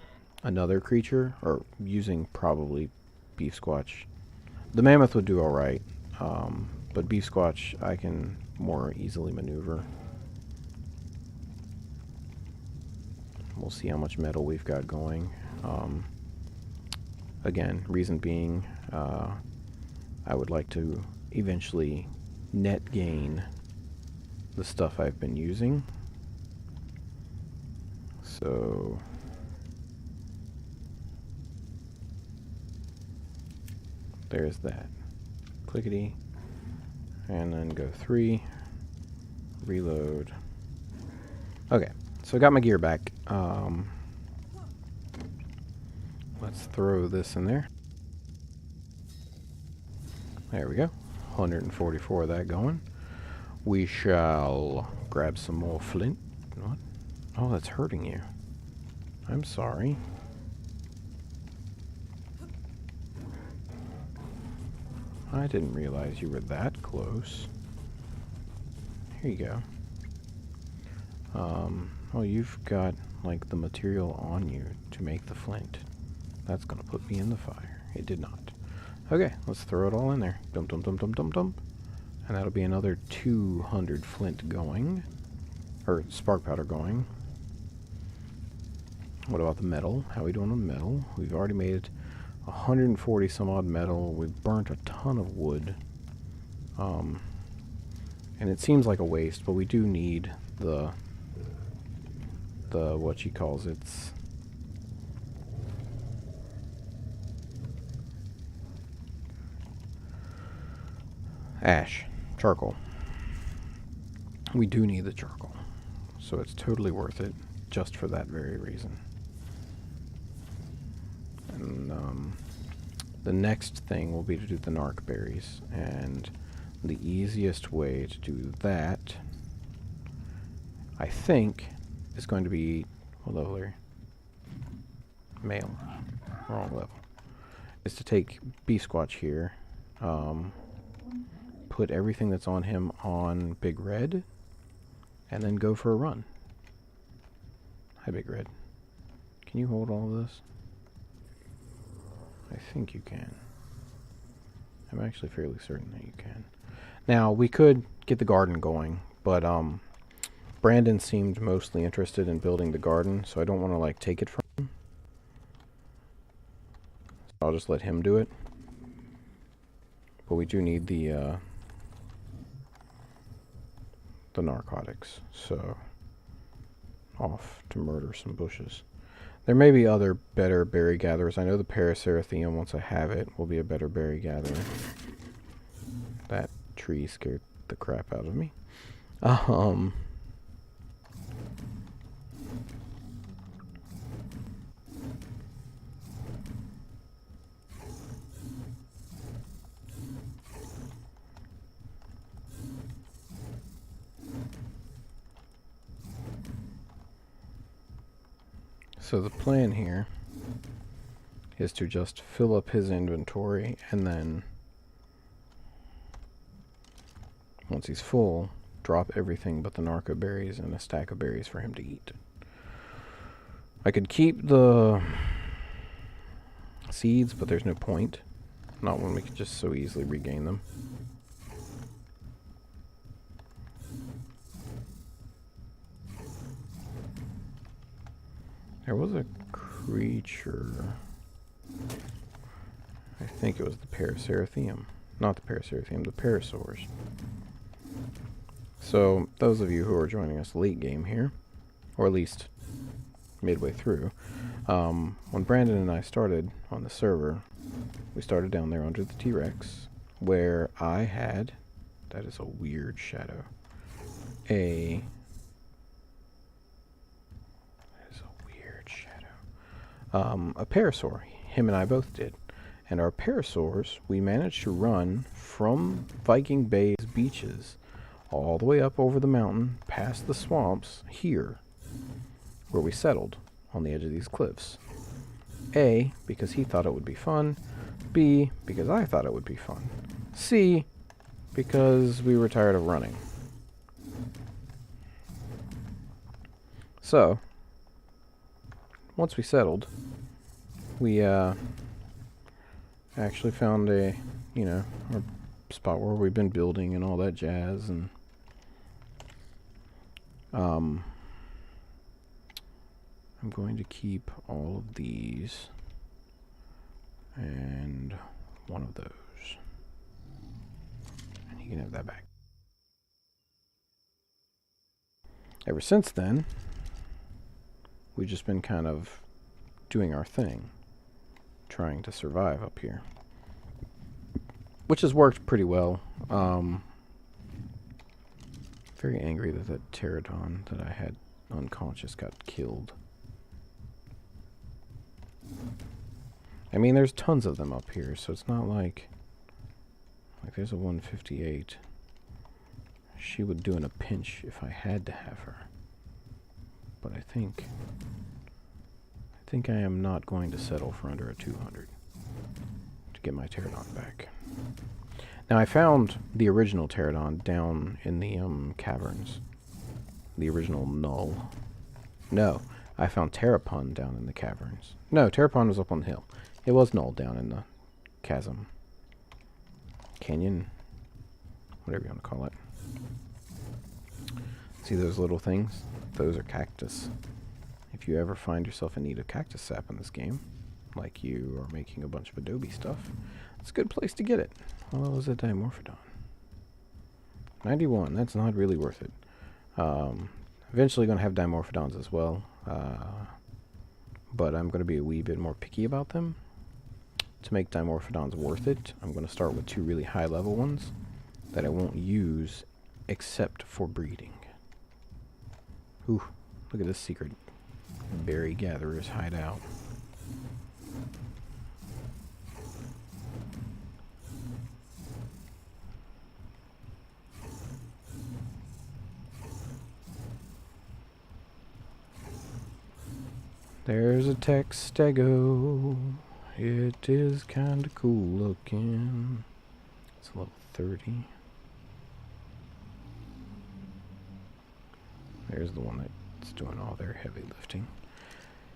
another creature, or using probably beef squatch. The mammoth would do alright, but beef squatch I can more easily maneuver. We'll see how much metal we've got going. Again, reason being, I would like to eventually net gain the stuff I've been using. So there's that. Clickety. And then go 3. Reload. Okay, so I got my gear back. Let's throw this in there. There we go. 144 of that going. We shall grab some more flint. What? Oh, that's hurting you. I'm sorry. I didn't realize you were that close. Here you go. Oh, you've got, like, the material on you to make the flint. That's gonna put me in the fire. It did not. Okay, let's throw it all in there. Dump, dump, dump, dump, dump, dump. And that'll be another 200 flint going. Or spark powder going. What about the metal? How are we doing on metal? We've already made 140 some odd metal. We've burnt a ton of wood. And it seems like a waste, but we do need the what she calls it's ash, charcoal. We do need the charcoal, so it's totally worth it just for that very reason. And the next thing will be to do the narc berries, and The easiest way to do that, I think, is going to be... What level are you? Male. Wrong level. Is to take B-Squatch here, put everything that's on him on Big Red, and then go for a run. Hi, Big Red. Can you hold all of this? I think you can. I'm actually fairly certain that you can. Now, we could get the garden going, but Brandon seemed mostly interested in building the garden, so I don't want to like take it from him. So I'll just let him do it. But we do need the narcotics, so off to murder some bushes. There may be other better berry gatherers. I know the Paraceratheum, once I have it, will be a better berry gatherer. That tree scared the crap out of me. So the plan here is to just fill up his inventory, and then once he's full, drop everything but the narco berries and a stack of berries for him to eat. I could keep the seeds, but there's no point. Not when we could just so easily regain them. There was a creature. I think it was the Paraceratheum. Not the Paraceratheum, the Parasaurs. So, those of you who are joining us late game here, or at least midway through, when Brandon and I started on the server, we started down there under the T-Rex, where I had, that is a weird shadow, a Parasaur. Him and I both did. And our Parasaurs, we managed to run from Viking Bay's beaches all the way up over the mountain, past the swamps, here, where we settled, on the edge of these cliffs. A, because he thought it would be fun. B, because I thought it would be fun. C, because we were tired of running. So, once we settled, we actually found a, our spot where we've been building and all that jazz, and I'm going to keep all of these and one of those, and you can have that back. Ever since then, we've just been kind of doing our thing, trying to survive up here, which has worked pretty well. Very angry that that pterodon that I had unconscious got killed. I mean, there's tons of them up here, so it's not like there's a 158. She would do in a pinch if I had to have her. But I think I am not going to settle for under a 200 to get my pterodon back. Now, I found the original pterodon down in the caverns. The original null. No, I found Terrapon down in the caverns. No, Terrapon was up on the hill. It was null down in the chasm. Canyon. Whatever you want to call it. See those little things? Those are cactus. If you ever find yourself in need of cactus sap in this game, like you are making a bunch of Adobe stuff, it's a good place to get it. How low is that Dimorphodon? 91. That's not really worth it. Eventually going to have Dimorphodons as well, but I'm going to be a wee bit more picky about them. To make Dimorphodons worth it, I'm going to start with 2 really high level ones that I won't use except for breeding. Ooh, look at this secret berry gatherer's hideout. There's a Textego. It is kinda cool looking. It's level 30. There's the one that's doing all their heavy lifting.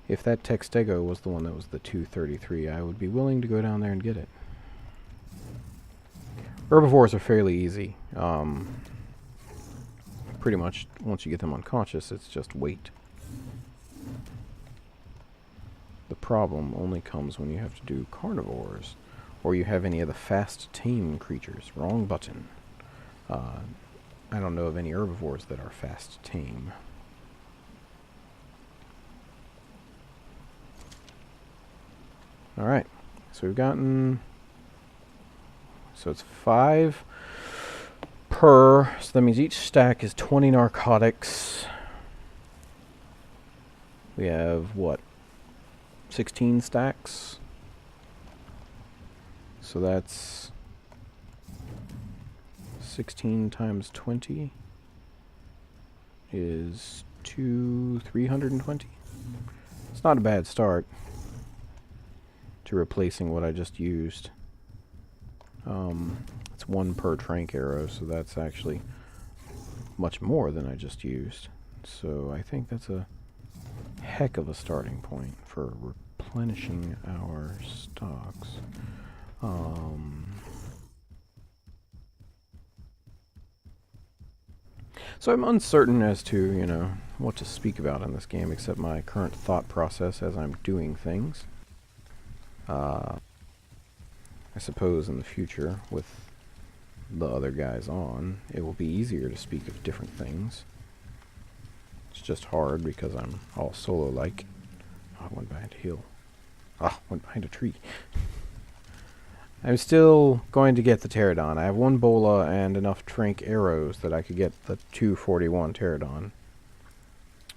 If that Textego was the one that was the 233, I would be willing to go down there and get it. Herbivores are fairly easy. Pretty much, once you get them unconscious, it's just weight. The problem only comes when you have to do carnivores, or you have any of the fast tame creatures. Wrong button. I don't know of any herbivores that are fast tame. Alright, so we've gotten... So it's 5 per, so that means each stack is 20 narcotics. We have, what, 16 stacks? So that's 16 times 20 is 320. It's not a bad start to replacing what I just used. It's 1 per trank arrow, so that's actually much more than I just used. So I think that's a heck of a starting point for replenishing our stocks. So I'm uncertain as to, you know, what to speak about in this game except my current thought process as I'm doing things. I suppose in the future, with the other guys on, it will be easier to speak of different things. It's just hard because I'm all solo-like. Oh, I went behind a hill. Ah, went behind a tree. I'm still going to get the pterodon. I have 1 bola and enough trank arrows that I could get the 241 pterodon.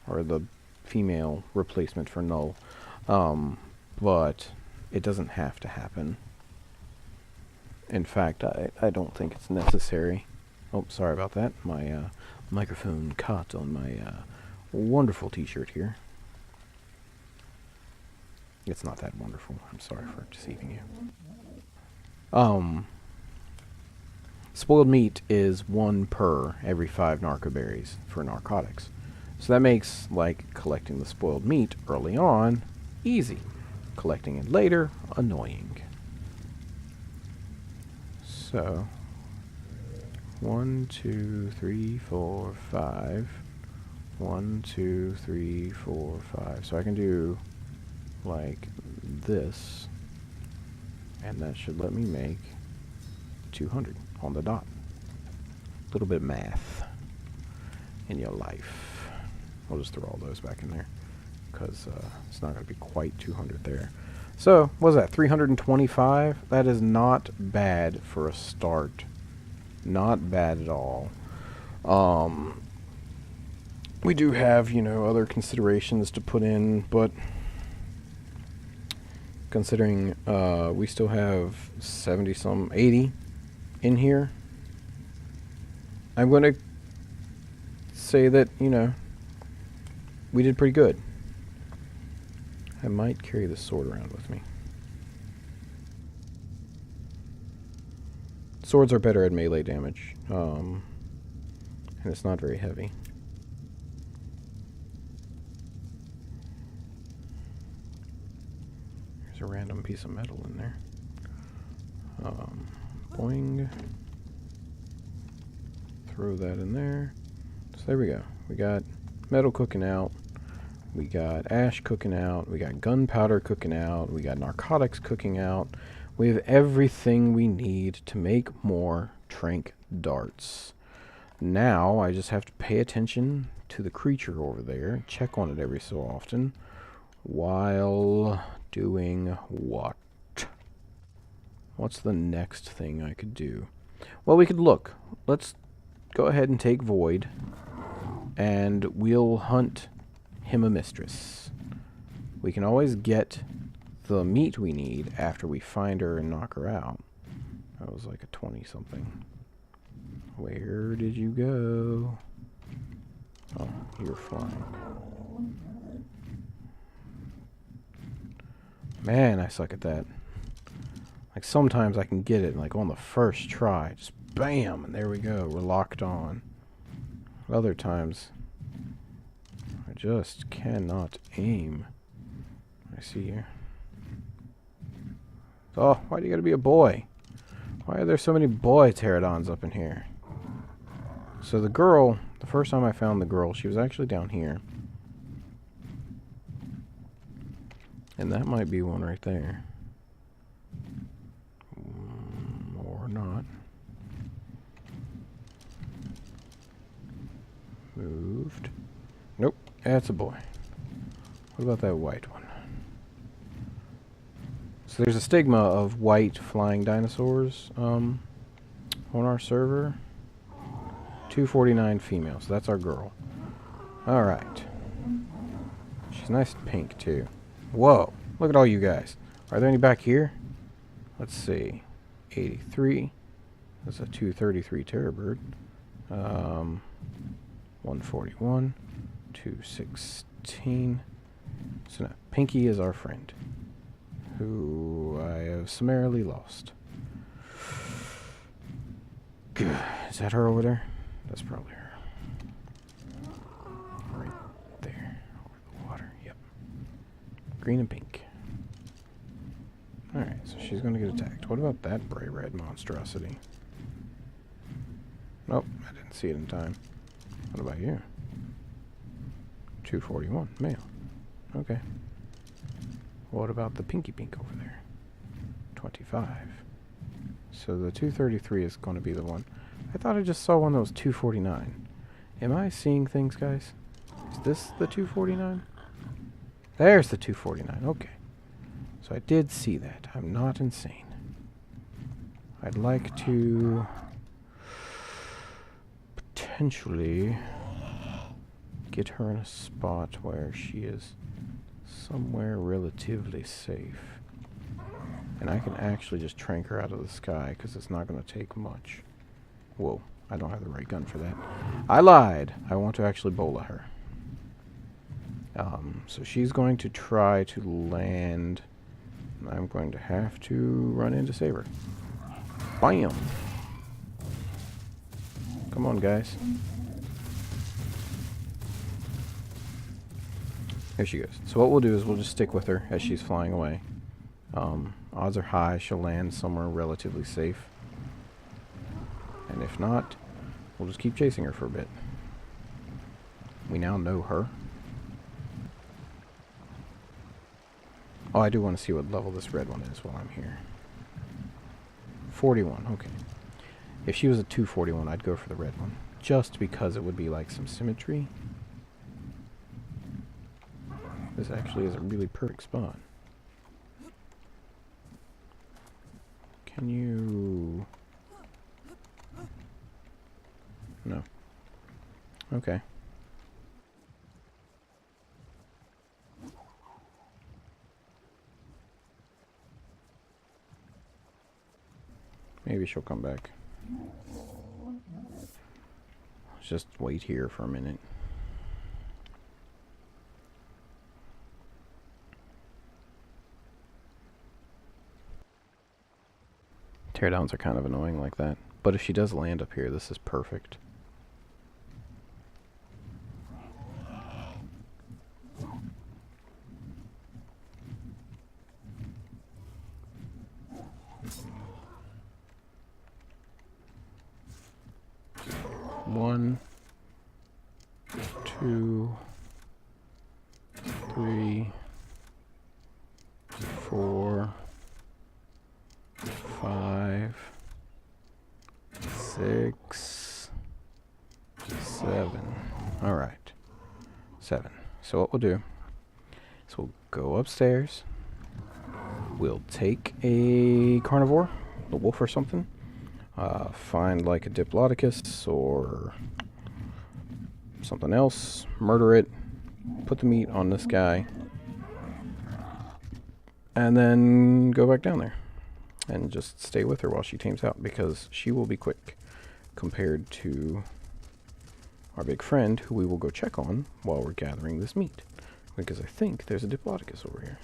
Or the female replacement for null. But it doesn't have to happen. In fact, I don't think it's necessary. Oh, sorry about that. My microphone caught on my wonderful t-shirt here. It's not that wonderful. I'm sorry for deceiving you. Spoiled meat is 1 per every 5 narcoberries for narcotics. So that makes, like, collecting the spoiled meat early on easy. Collecting it later, annoying. So, 1, 2, 3, 4, 5. 1, 2, 3, 4, 5. So I can do like this, and that should let me make 200 on the dot. A little bit of math in your life. I'll just throw all those back in there because it's not going to be quite 200 there. So, what was that, 325? That is not bad for a start. Not bad at all. We do have, you know, other considerations to put in, but considering we still have 80 in here, I'm going to say that, you know, we did pretty good. I might carry this sword around with me. Swords are better at melee damage, and it's not very heavy. There's a random piece of metal in there. Boing. Throw that in there. So there we go. We got metal cooking out. We got ash cooking out. We got gunpowder cooking out. We got narcotics cooking out. We have everything we need to make more trank darts. Now I just have to pay attention to the creature over there, check on it every so often, while doing what? What's the next thing I could do? Well, we could look. Let's go ahead and take Void, and we'll hunt him a mistress. We can always get the meat we need after we find her and knock her out. That was like a 20-something. Where did you go? Oh, you're flying. Man, I suck at that. Like, sometimes I can get it, like, on the first try. Just bam, and there we go. We're locked on. Other times, I just cannot aim. I see here. Oh, why do you gotta be a boy? Why are there so many boy pterodons up in here? So the girl, the first time I found the girl, she was actually down here. And that might be one right there. Or not. Moved. Nope, that's a boy. What about that white one? So there's a stigma of white flying dinosaurs on our server. 249 female, so that's our girl. Alright. She's nice and pink too. Whoa, look at all you guys. Are there any back here? Let's see. 83. That's a 233 Terrorbird. 141. 216. So now, Pinky is our friend, who I have summarily lost. Good. Is that her over there? That's probably her. Right there. Over the water. Yep. Green and pink. Alright, so she's going to get attacked. What about that bright red monstrosity? Nope, I didn't see it in time. What about you? 241, male. Okay. What about the pinky pink over there? 25. So the 233 is going to be the one. I thought I just saw one that was 249. Am I seeing things, guys? Is this the 249? There's the 249. Okay. So I did see that. I'm not insane. I'd like to potentially get her in a spot where she is somewhere relatively safe. And I can actually just trank her out of the sky because it's not going to take much. Whoa, I don't have the right gun for that. I lied. I want to actually bola her. So she's going to try to land. I'm going to have to run in to save her. Bam! Come on, guys. Here she goes. So what we'll do is we'll just stick with her as she's flying away. Odds are high she'll land somewhere relatively safe. And if not, we'll just keep chasing her for a bit. We now know her. Oh, I do want to see what level this red one is while I'm here. 41, okay. If she was a 241, I'd go for the red one. Just because it would be like some symmetry. This actually is a really perfect spot. Can you... No. Okay. Maybe she'll come back. Let's just wait here for a minute. Teardowns are kind of annoying like that. But if she does land up here, this is perfect. One, 2, 3, 4, 5, 6, 7. All right, 7. So what we'll do is we'll go upstairs. We'll take a carnivore, a wolf or something. Find like a Diplodocus or something else, murder it, put the meat on this guy, and then go back down there and just stay with her while she tames out, because she will be quick compared to our big friend, who we will go check on while we're gathering this meat, because I think there's a Diplodocus over here.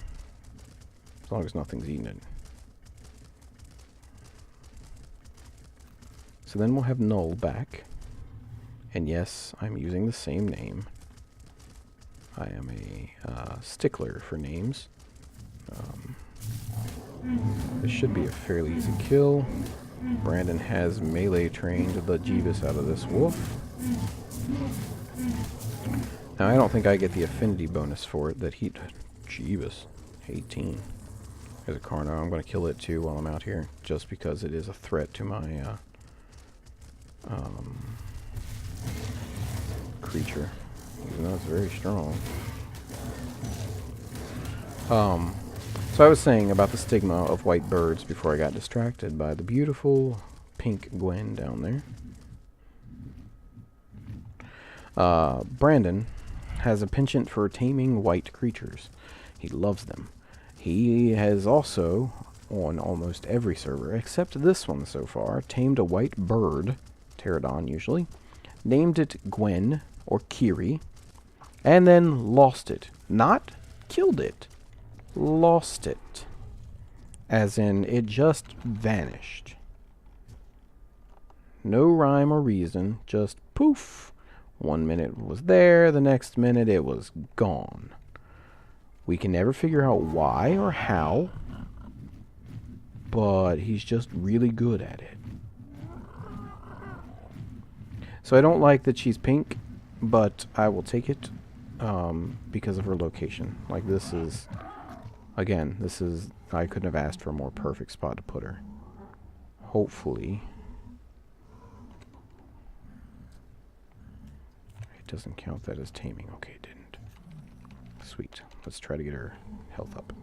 long as nothing's eating it. So then we'll have Null back. And yes, I'm using the same name. I am a stickler for names. This should be a fairly easy kill. Brandon has melee trained the Jeebus out of this wolf. Now I don't think I get the affinity bonus for it that he... Jeebus. 18. There's a Carno. I'm going to kill it too while I'm out here, just because it is a threat to my creature, even though it's very strong. So I was saying about the stigma of white birds before I got distracted by the beautiful pink Gwen down there. Brandon has a penchant for taming white creatures. He loves them. He has also, on almost every server, except this one so far, tamed a white bird, pterodon usually, named it Gwen, or Kiri, and then lost it. Not killed it. Lost it. As in, it just vanished. No rhyme or reason, just poof. 1 minute it was there, the next minute it was gone. We can never figure out why or how, but he's just really good at it. So I don't like that she's pink, but I will take it because of her location. Like, this is... Again, this is... I couldn't have asked for a more perfect spot to put her. Hopefully... It doesn't count that as taming. Okay, it didn't. Sweet. Let's try to get her health up.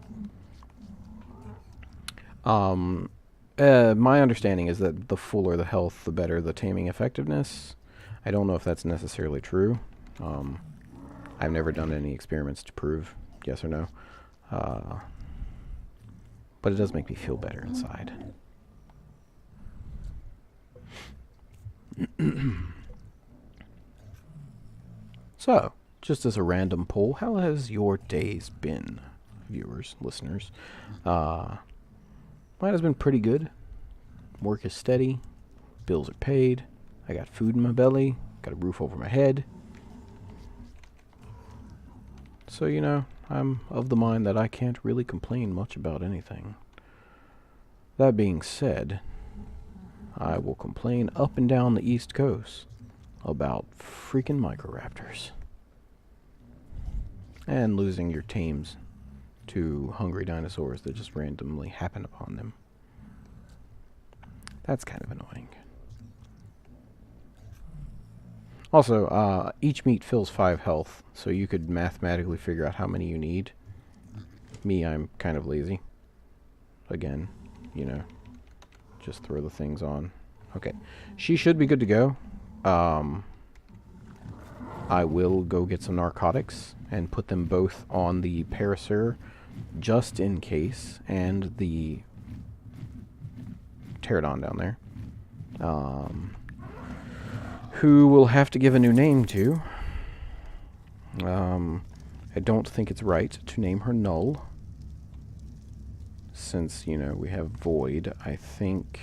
My understanding is that the fuller the health, the better the taming effectiveness. I don't know if that's necessarily true. I've never done any experiments to prove yes or no. But it does make me feel better inside. So, just as a random poll, how has your days been, viewers, listeners? Mine has been pretty good. Work is steady. Bills are paid. I got food in my belly. Got a roof over my head. So, you know, I'm of the mind that I can't really complain much about anything. That being said, I will complain up and down the East Coast about freaking Microraptors. And losing your tames to hungry dinosaurs that just randomly happen upon them. That's kind of annoying. Also, each meat fills 5 health, so you could mathematically figure out how many you need. Me, I'm kind of lazy. Again, you know, just throw the things on. Okay, she should be good to go. I will go get some narcotics and put them both on the Parasaur just in case, and the pterodon down there. Who we'll have to give a new name to. I don't think it's right to name her Null. Since, you know, we have Void, I think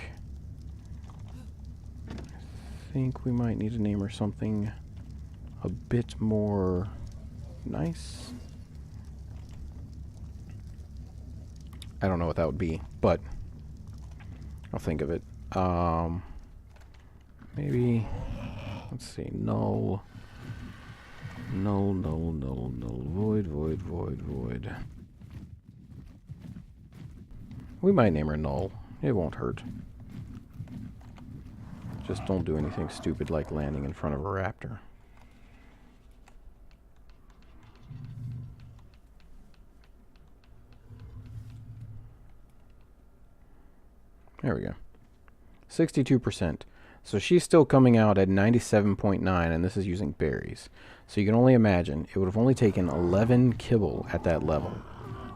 we might need to name her something a bit more nice. I don't know what that would be, but I'll think of it. Maybe, let's see, Null, Void. We might name her Null. It won't hurt. Just don't do anything stupid like landing in front of a raptor. There we go. 62%. So she's still coming out at 97.9, and this is using berries. So you can only imagine, it would have only taken 11 kibble at that level.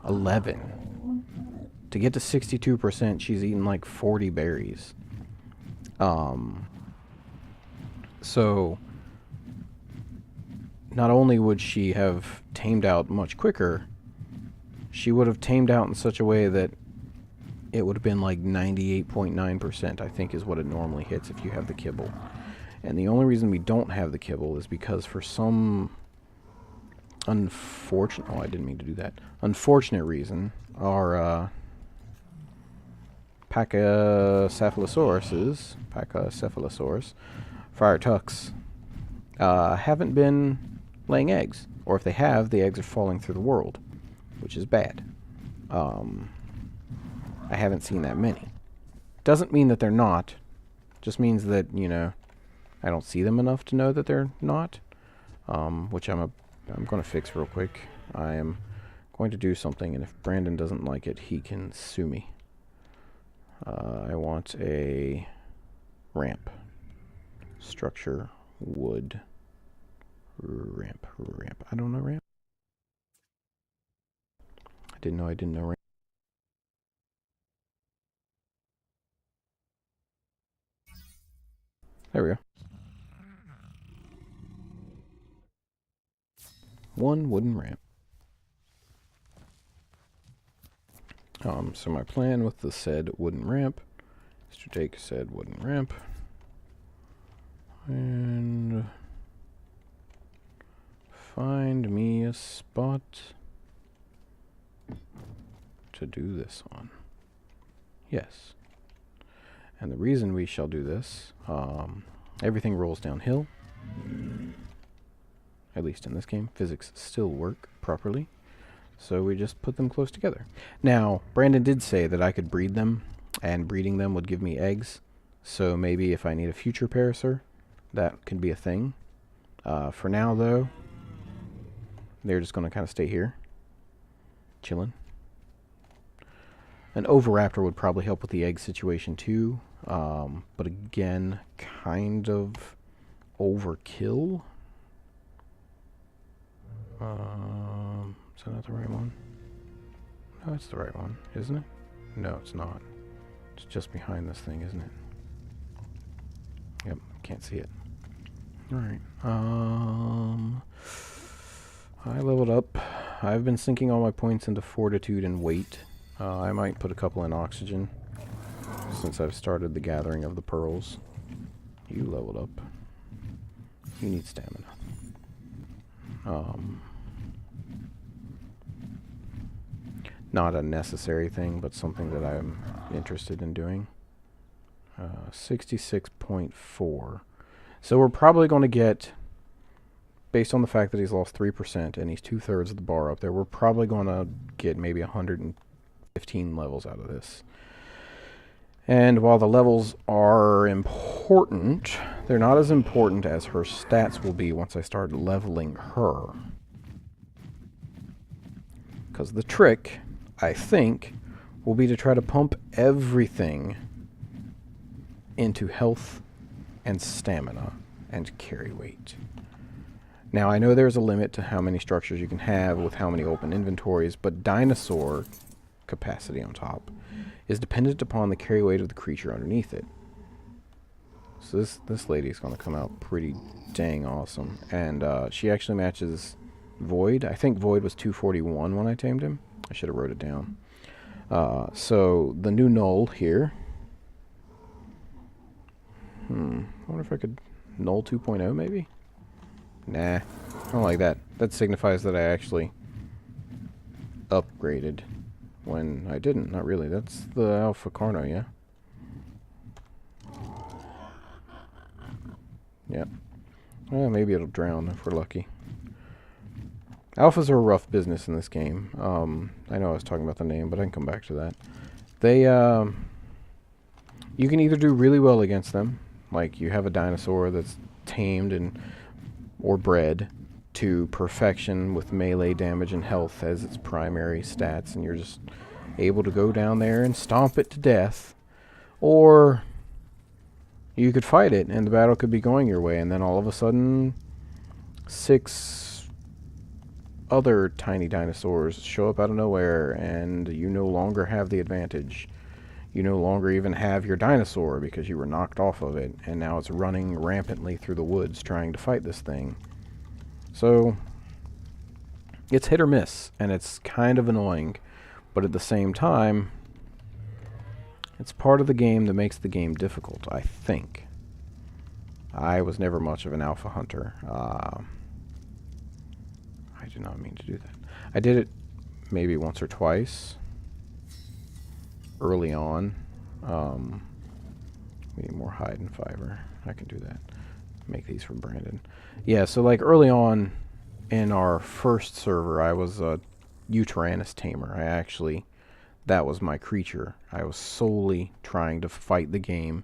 11. To get to 62%, she's eaten like 40 berries. So not only would she have tamed out much quicker, she would have tamed out in such a way that it would have been like 98.9%, I think is what it normally hits if you have the kibble. And the only reason we don't have the kibble is because for some unfortunate... Oh, I didn't mean to do that. Unfortunate reason, our Pachycephalosaurus, fire tucks, haven't been laying eggs. Or if they have, the eggs are falling through the world, which is bad. I haven't seen that many. Doesn't mean that they're not. Just means that, you know, I don't see them enough to know that they're not. Which I'm going to fix real quick. I am going to do something, and if Brandon doesn't like it, he can sue me. I want a ramp. Structure, wood, ramp. I don't know ramp. I didn't know ramp. There we go. One wooden ramp. So my plan with the said wooden ramp is to take said wooden ramp and find me a spot to do this on. Yes. And the reason we shall do this, everything rolls downhill. At least in this game, physics still work properly. So we just put them close together. Now, Brandon did say that I could breed them, and breeding them would give me eggs. So maybe if I need a future Parasaur, that could be a thing. For now, though, they're just going to kind of stay here, chilling. An Oviraptor would probably help with the egg situation too, but again, kind of overkill. Is that not the right one? No, it's the right one, isn't it? No, it's not. It's just behind this thing, isn't it? Yep, can't see it. Alright, I leveled up. I've been sinking all my points into fortitude and weight. I might put a couple in oxygen, since I've started the gathering of the pearls. You leveled up. You need stamina. Not a necessary thing, but something that I'm interested in doing. 66.4. So we're probably going to get, based on the fact that he's lost 3% and he's 2/3 of the bar up there, we're probably going to get maybe 115 levels out of this. And while the levels are important, they're not as important as her stats will be once I start leveling her. Because the trick, I think, will be to try to pump everything into health and stamina and carry weight. Now, I know there's a limit to how many structures you can have with how many open inventories, but dinosaur capacity on top is dependent upon the carry weight of the creature underneath it. So this lady's going to come out pretty dang awesome. And she actually matches Void. I think Void was 241 when I tamed him. I should have wrote it down. So the new null here. I wonder if I could null 2.0 maybe? Nah, I don't like that. That signifies that I actually upgraded when I didn't. Not really. That's the Alpha Carno, yeah? Yep. Well, maybe it'll drown if we're lucky. Alphas are a rough business in this game. I know I was talking about the name, but I can come back to that. They, you can either do really well against them, like you have a dinosaur that's tamed and or bred to perfection with melee damage and health as its primary stats, and you're just able to go down there and stomp it to death. Or you could fight it, and the battle could be going your way, and then all of a sudden 6 other tiny dinosaurs show up out of nowhere, and you no longer have the advantage. You no longer even have your dinosaur because you were knocked off of it, and now it's running rampantly through the woods trying to fight this thing. So It's hit or miss, and it's kind of annoying. But at the same time, it's part of the game that makes the game difficult, I think. I was never much of an alpha hunter. I do not mean to do that. I did it maybe once or twice early on. We need more hide and fiber. I can do that. Make these for Brandon. Yeah, so like early on in our first server, I was a Uteranus tamer. That was my creature. I was solely trying to fight the game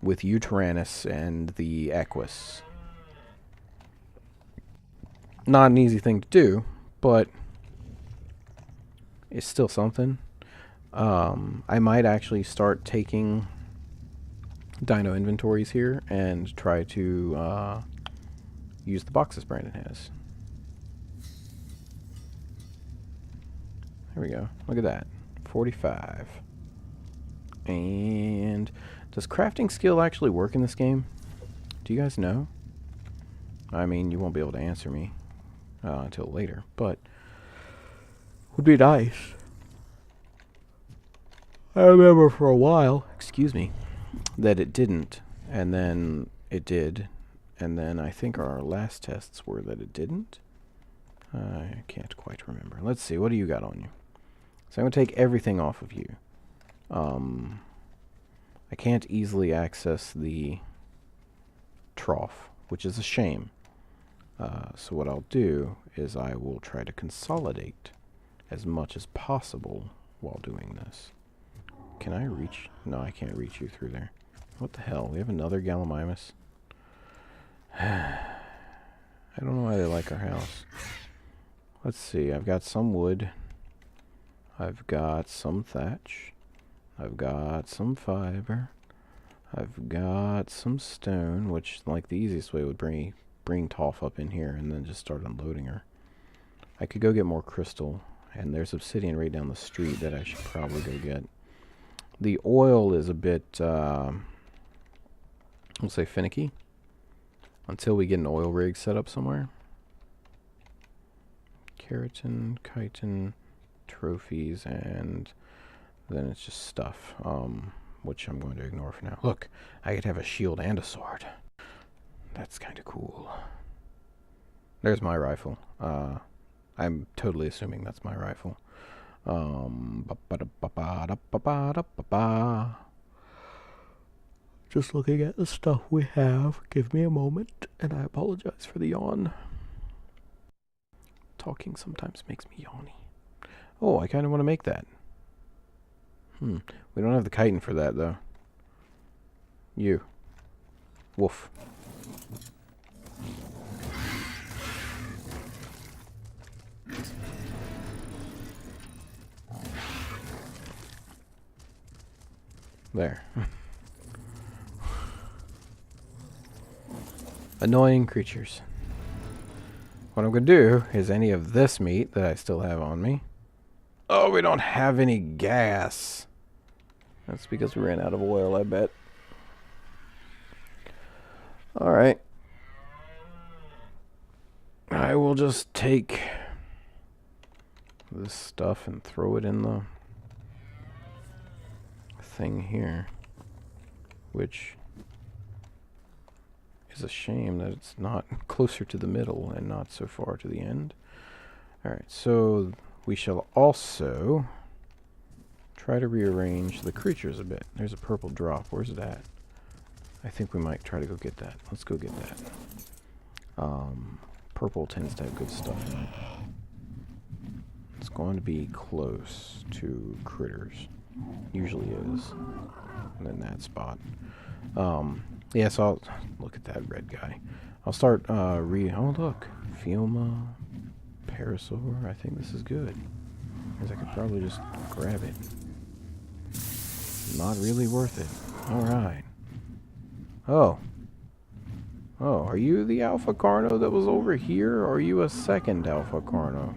with Uteranus and the Equus. Not an easy thing to do, but it's still something. I might actually start taking dino inventories here and try to use the boxes Brandon has. There we go. Look at that. 45. And does crafting skill actually work in this game? Do you guys know? I mean, you won't be able to answer me until later, but would be nice. I remember for a while, excuse me, that it didn't, and then it did, and then I think our last tests were that it didn't. I can't quite remember. Let's see, what do you got on you? So I'm going to take everything off of you. I can't easily access the trough, which is a shame. So what I'll do is I will try to consolidate as much as possible while doing this. Can I reach? No, I can't reach you through there. What the hell? We have another Gallimimus? I don't know why they like our house. Let's see. I've got some wood. I've got some thatch. I've got some fiber. I've got some stone, which, like, the easiest way would bring Toph up in here and then just start unloading her. I could go get more crystal, and there's obsidian right down the street that I should probably go get. The oil is a bit, we'll say finicky, until we get an oil rig set up somewhere. Keratin, chitin, trophies, and then it's just stuff, which I'm going to ignore for now. Look, I could have a shield and a sword. That's kind of cool. There's my rifle. I'm totally assuming that's my rifle. Just looking at the stuff we have. Give me a moment, and I apologize for the yawn. Talking sometimes makes me yawny. Oh, I kind of want to make that. We don't have the chitin for that, though. You. Woof. There. Annoying creatures. What I'm going to do is any of this meat that I still have on me. Oh, we don't have any gas. That's because we ran out of oil, I bet. Alright. I will just take this stuff and throw it in the thing here, which is a shame that it's not closer to the middle and not so far to the end. Alright, so we shall also try to rearrange the creatures a bit. There's a purple drop. Where's it at? I think we might try to go get that. Let's go get that. Purple tends to have good stuff in it. It's going to be close to critters. Usually is. And then that spot. Yeah, so I'll look at that red guy. I'll start oh look. Fioma, Parasaur. I think this is good. Because I could probably just grab it. Not really worth it. Alright. Oh. Oh, are you the Alpha Carno that was over here, or are you a second Alpha Carno?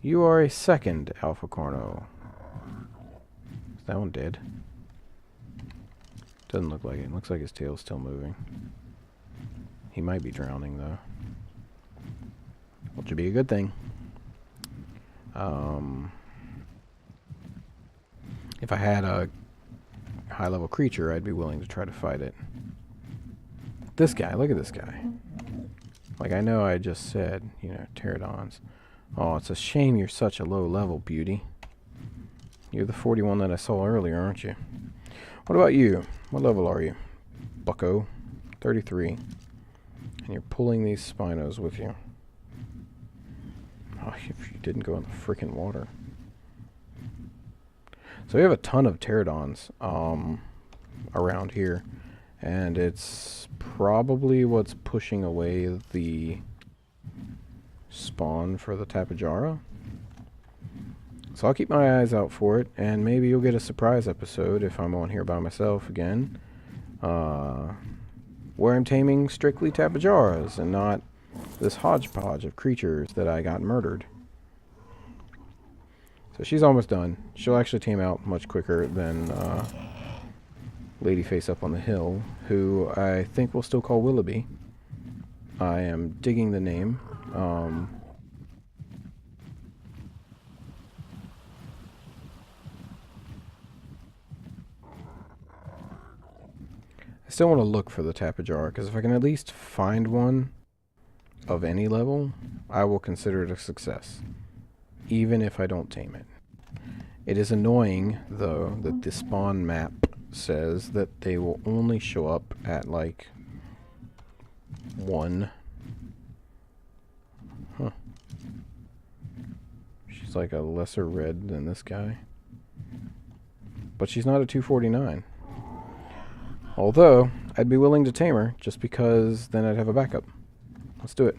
You are a second Alpha Carno. Is that one dead? Doesn't look like it. Looks like his tail's still moving. He might be drowning, though. which would be a good thing. If I had a high-level creature, I'd be willing to try to fight it. This guy, look at this guy. Like, I know I just said, you know, pterodons. Oh, it's a shame you're such a low level, beauty. You're the 41 that I saw earlier, aren't you? What about you? What level are you? Bucko. 33. And you're pulling these Spinos with you. Oh, if you didn't go in the frickin' water. So we have a ton of pterodons around here. And it's probably what's pushing away the spawn for the Tapejara. So I'll keep my eyes out for it, and maybe you'll get a surprise episode if I'm on here by myself again, where I'm taming strictly Tapejaras and not this hodgepodge of creatures that I got murdered. So she's almost done. She'll actually tame out much quicker than Ladyface up on the hill, who I think we'll still call Willoughby. I am digging the name. I still want to look for the Tapejara, because if I can at least find one of any level, I will consider it a success, even if I don't tame it. It is annoying, though, that the spawn map says that they will only show up at, like, 1. Huh. She's like a lesser red than this guy. But she's not a 249. Although, I'd be willing to tame her, just because then I'd have a backup. Let's do it.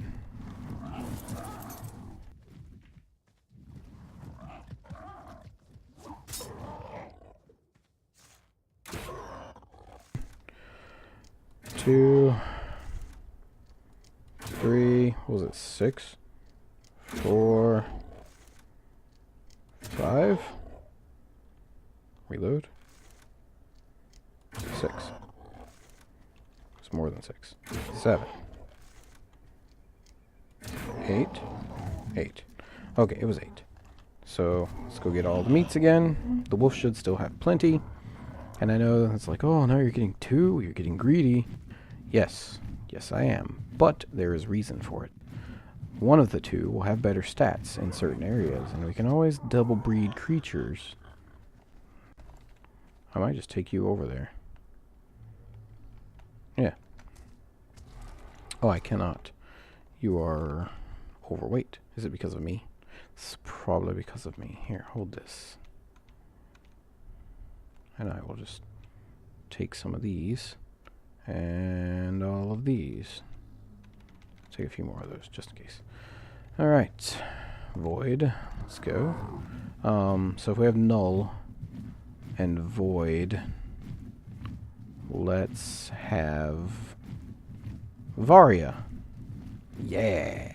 Two, 3, what was it, 6, 4, 5, reload, 6, it's more than 6, 7, 8, 8, okay, it was 8, so let's go get all the meats again. The wolf should still have plenty, and I know it's like, oh, now you're getting 2, you're getting greedy. Yes, yes I am, but there is reason for it. One of the 2 will have better stats in certain areas, and we can always double breed creatures. I might just take you over there. Yeah. Oh, I cannot. You are overweight. Is it because of me? It's probably because of me. Here, hold this. And I will just take some of these. And all of these. Take a few more of those, just in case. Alright. Void. Let's go. So if we have Null and Void, let's have Varia. Yeah!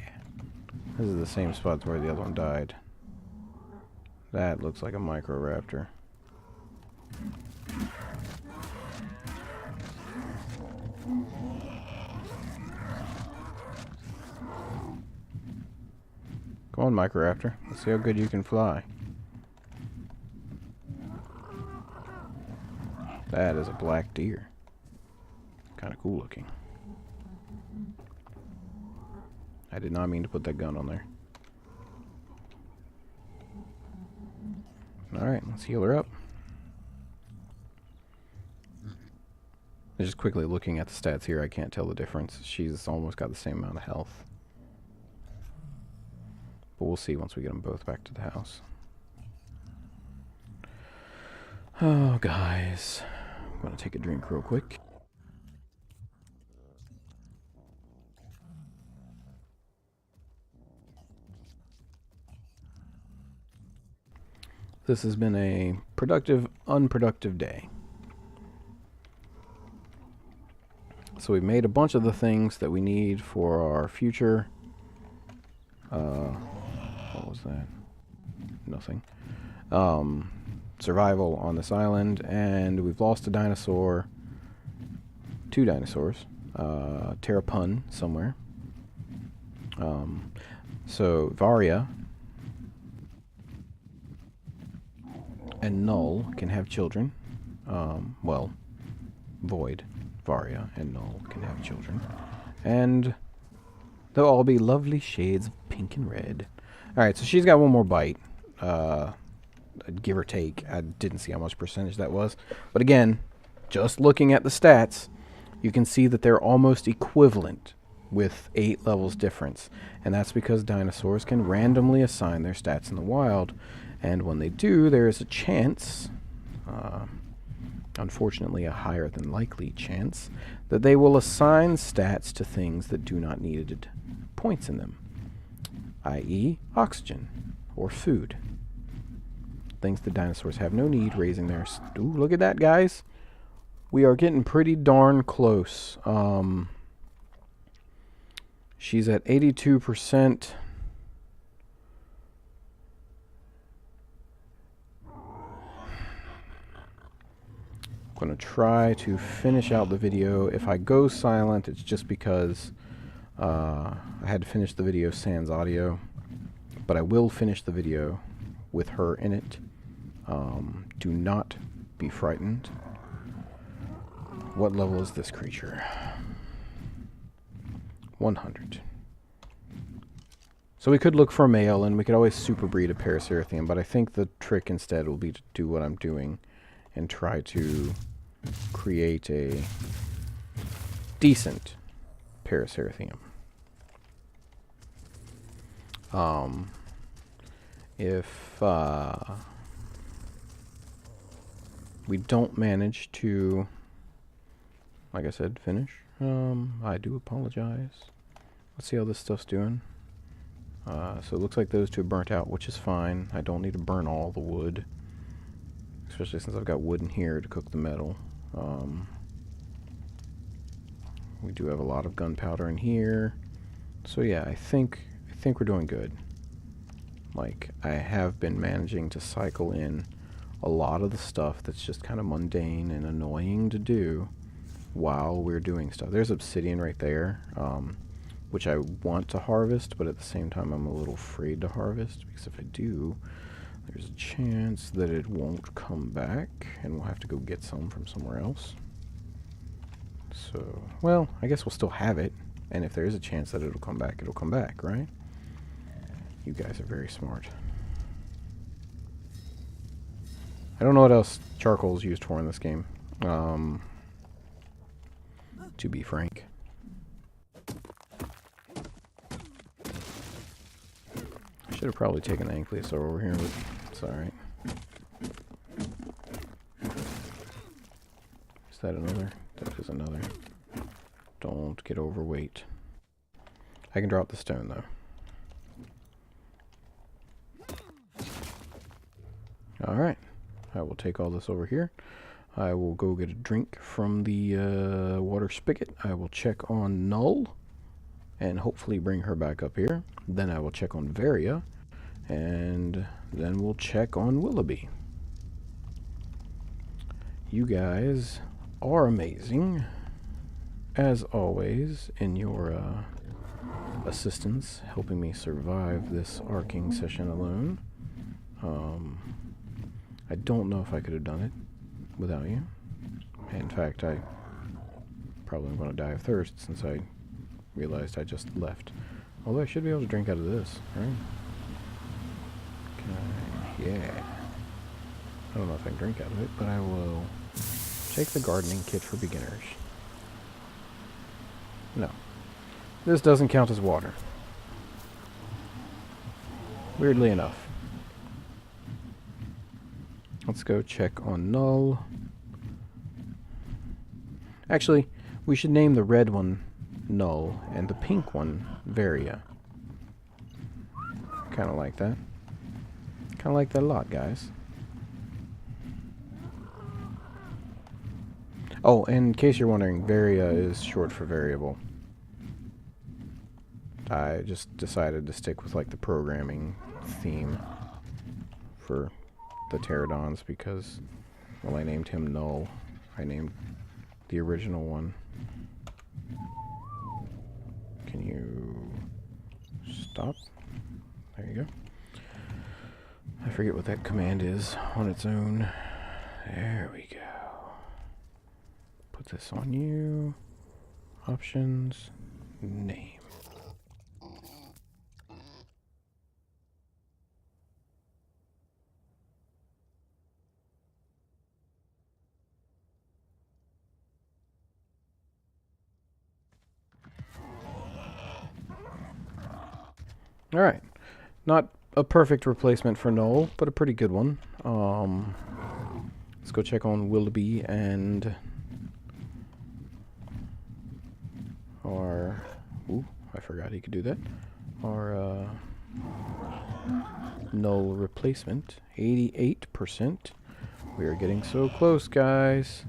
This is the same spot where the other one died. That looks like a Microraptor. Come on, Microraptor. Let's see how good you can fly. That is a black deer. Kind of cool looking. I did not mean to put that gun on there. Alright, let's heal her up. Just quickly looking at the stats here, I can't tell the difference. She's almost got the same amount of health. But we'll see once we get them both back to the house. Oh, guys. I'm going to take a drink real quick. This has been a productive, unproductive day. So we've made a bunch of the things that we need for our future. What was that? Nothing. Survival on this island, and we've lost a dinosaur. 2 dinosaurs. Terrapun somewhere. So Varia and Null can have children. Well, Void, Varia, and Null can have children. And they'll all be lovely shades of pink and red. Alright, so she's got one more bite. Give or take. I didn't see how much percentage that was. But again, just looking at the stats, you can see that they're almost equivalent with 8 levels difference. And that's because dinosaurs can randomly assign their stats in the wild. And when they do, there is a chance, unfortunately a higher than likely chance, that they will assign stats to things that do not need points in them, i.e. oxygen or food. Things the dinosaurs have no need raising their... Ooh, look at that, guys. We are getting pretty darn close. She's at 82%. I'm going to try to finish out the video. If I go silent, it's just because I had to finish the video sans audio. But I will finish the video with her in it. Do not be frightened. What level is this creature? 100. So we could look for a male, and we could always super breed a Paracerathium, but I think the trick instead will be to do what I'm doing and try to create a decent Paracerathium. If we don't manage to, like I said, finish, I do apologize. Let's see how this stuff's doing. So it looks like those two burnt out, which is fine. I don't need to burn all the wood, especially since I've got wood in here to cook the metal. We do have a lot of gunpowder in here, so yeah, I think we're doing good. Like, I have been managing to cycle in a lot of the stuff that's just kind of mundane and annoying to do while we're doing stuff. There's obsidian right there, which I want to harvest, but at the same time I'm a little afraid to harvest, because if I do, there's a chance that it won't come back, and we'll have to go get some from somewhere else. So, well, I guess we'll still have it, and if there is a chance that it'll come back, right? You guys are very smart. I don't know what else charcoal is used for in this game, to be frank. I should have probably taken the ankylosaur over here, but it's alright. Is that another? That is another. Don't get overweight. I can drop the stone, though. Alright. I will take all this over here. I will go get a drink from the water spigot. I will check on Null and hopefully bring her back up here. Then I will check on Varia, and then we'll check on Willoughby. You guys are amazing, as always, in your assistance, helping me survive this arcing session alone. I don't know if I could have done it without you. In fact, I probably am going to die of thirst since I realized I just left. Although I should be able to drink out of this, right? Can I? Yeah. I don't know if I can drink out of it, but I will take the gardening kit for beginners. No. This doesn't count as water. Weirdly enough. Let's go check on Null. Actually, we should name the red one Null and the pink one Varia. Kind of like that. Kind of like that a lot, guys. Oh, and in case you're wondering, Varia is short for variable. I just decided to stick with like the programming theme for the pterodons because, well, I named him Null. I named the original one. Can you stop? you go. I forget what that command is on its own. There we go. Put this on you. Options. Name. Alright. Not a perfect replacement for Null, but a pretty good one. Let's go check on Willoughby and our... Ooh, I forgot he could do that. Our Null replacement. 88%. We are getting so close, guys.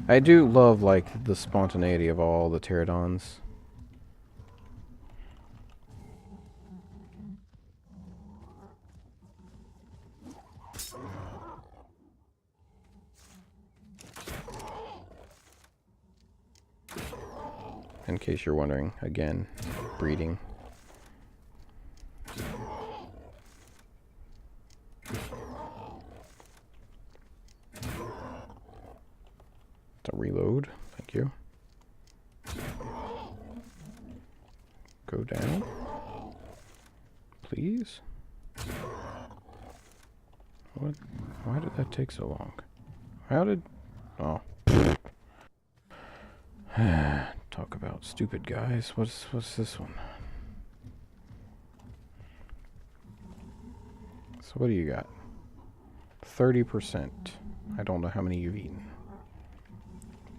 I do love, like, the spontaneity of all the pterodons. In case you're wondering, again, breeding. To reload, thank you. Go down, please. What? Why did that take so long? How did... Oh. Talk about stupid guys. What's this one? So what do you got? 30%. I don't know how many you've eaten.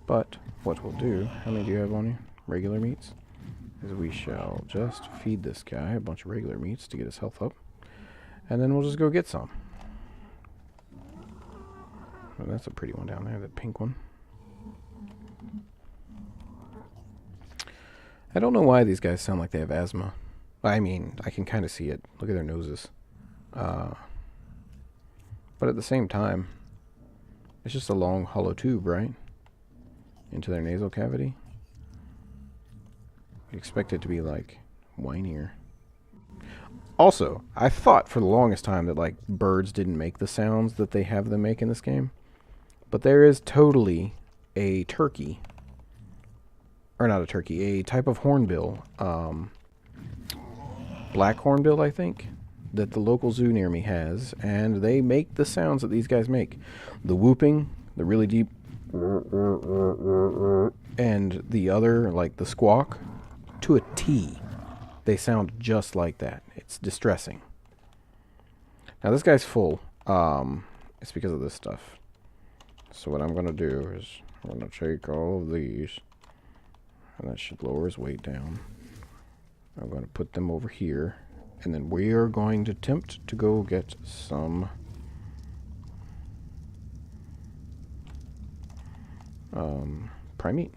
But what we'll do, how many do you have on you? Regular meats? Is we shall just feed this guy a bunch of regular meats to get his health up. And then we'll just go get some. Oh, that's a pretty one down there, that pink one. I don't know why these guys sound like they have asthma. I mean, I can kind of see it. Look at their noses. But at the same time, it's just a long, hollow tube, right? Into their nasal cavity. You expect it to be, like, whinier. Also, I thought for the longest time that, like, birds didn't make the sounds that they have them make in this game. But there is totally a turkey... Or not a turkey, a type of hornbill, black hornbill, I think, that the local zoo near me has, and they make the sounds that these guys make. The whooping, the really deep, and the other, like the squawk, to a T. They sound just like that. It's distressing. Now this guy's full. It's because of this stuff. So what I'm going to do is, I'm going to take all of these. And that should lower his weight down. I'm going to put them over here. And then we are going to attempt to go get some prime meat.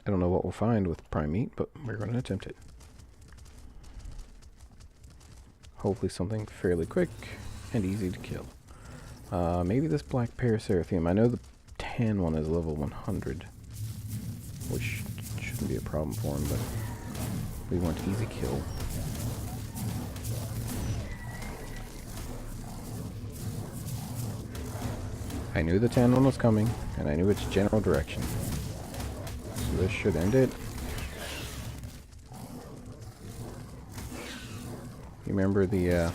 I don't know what we'll find with prime meat, but we're going to attempt it. Hopefully something fairly quick and easy to kill. Maybe this black paraceratheme. I know the tan one is level 100. Which shouldn't be a problem for him, but we want easy kill. I knew the tan one was coming, and I knew its general direction. So this should end it. You remember the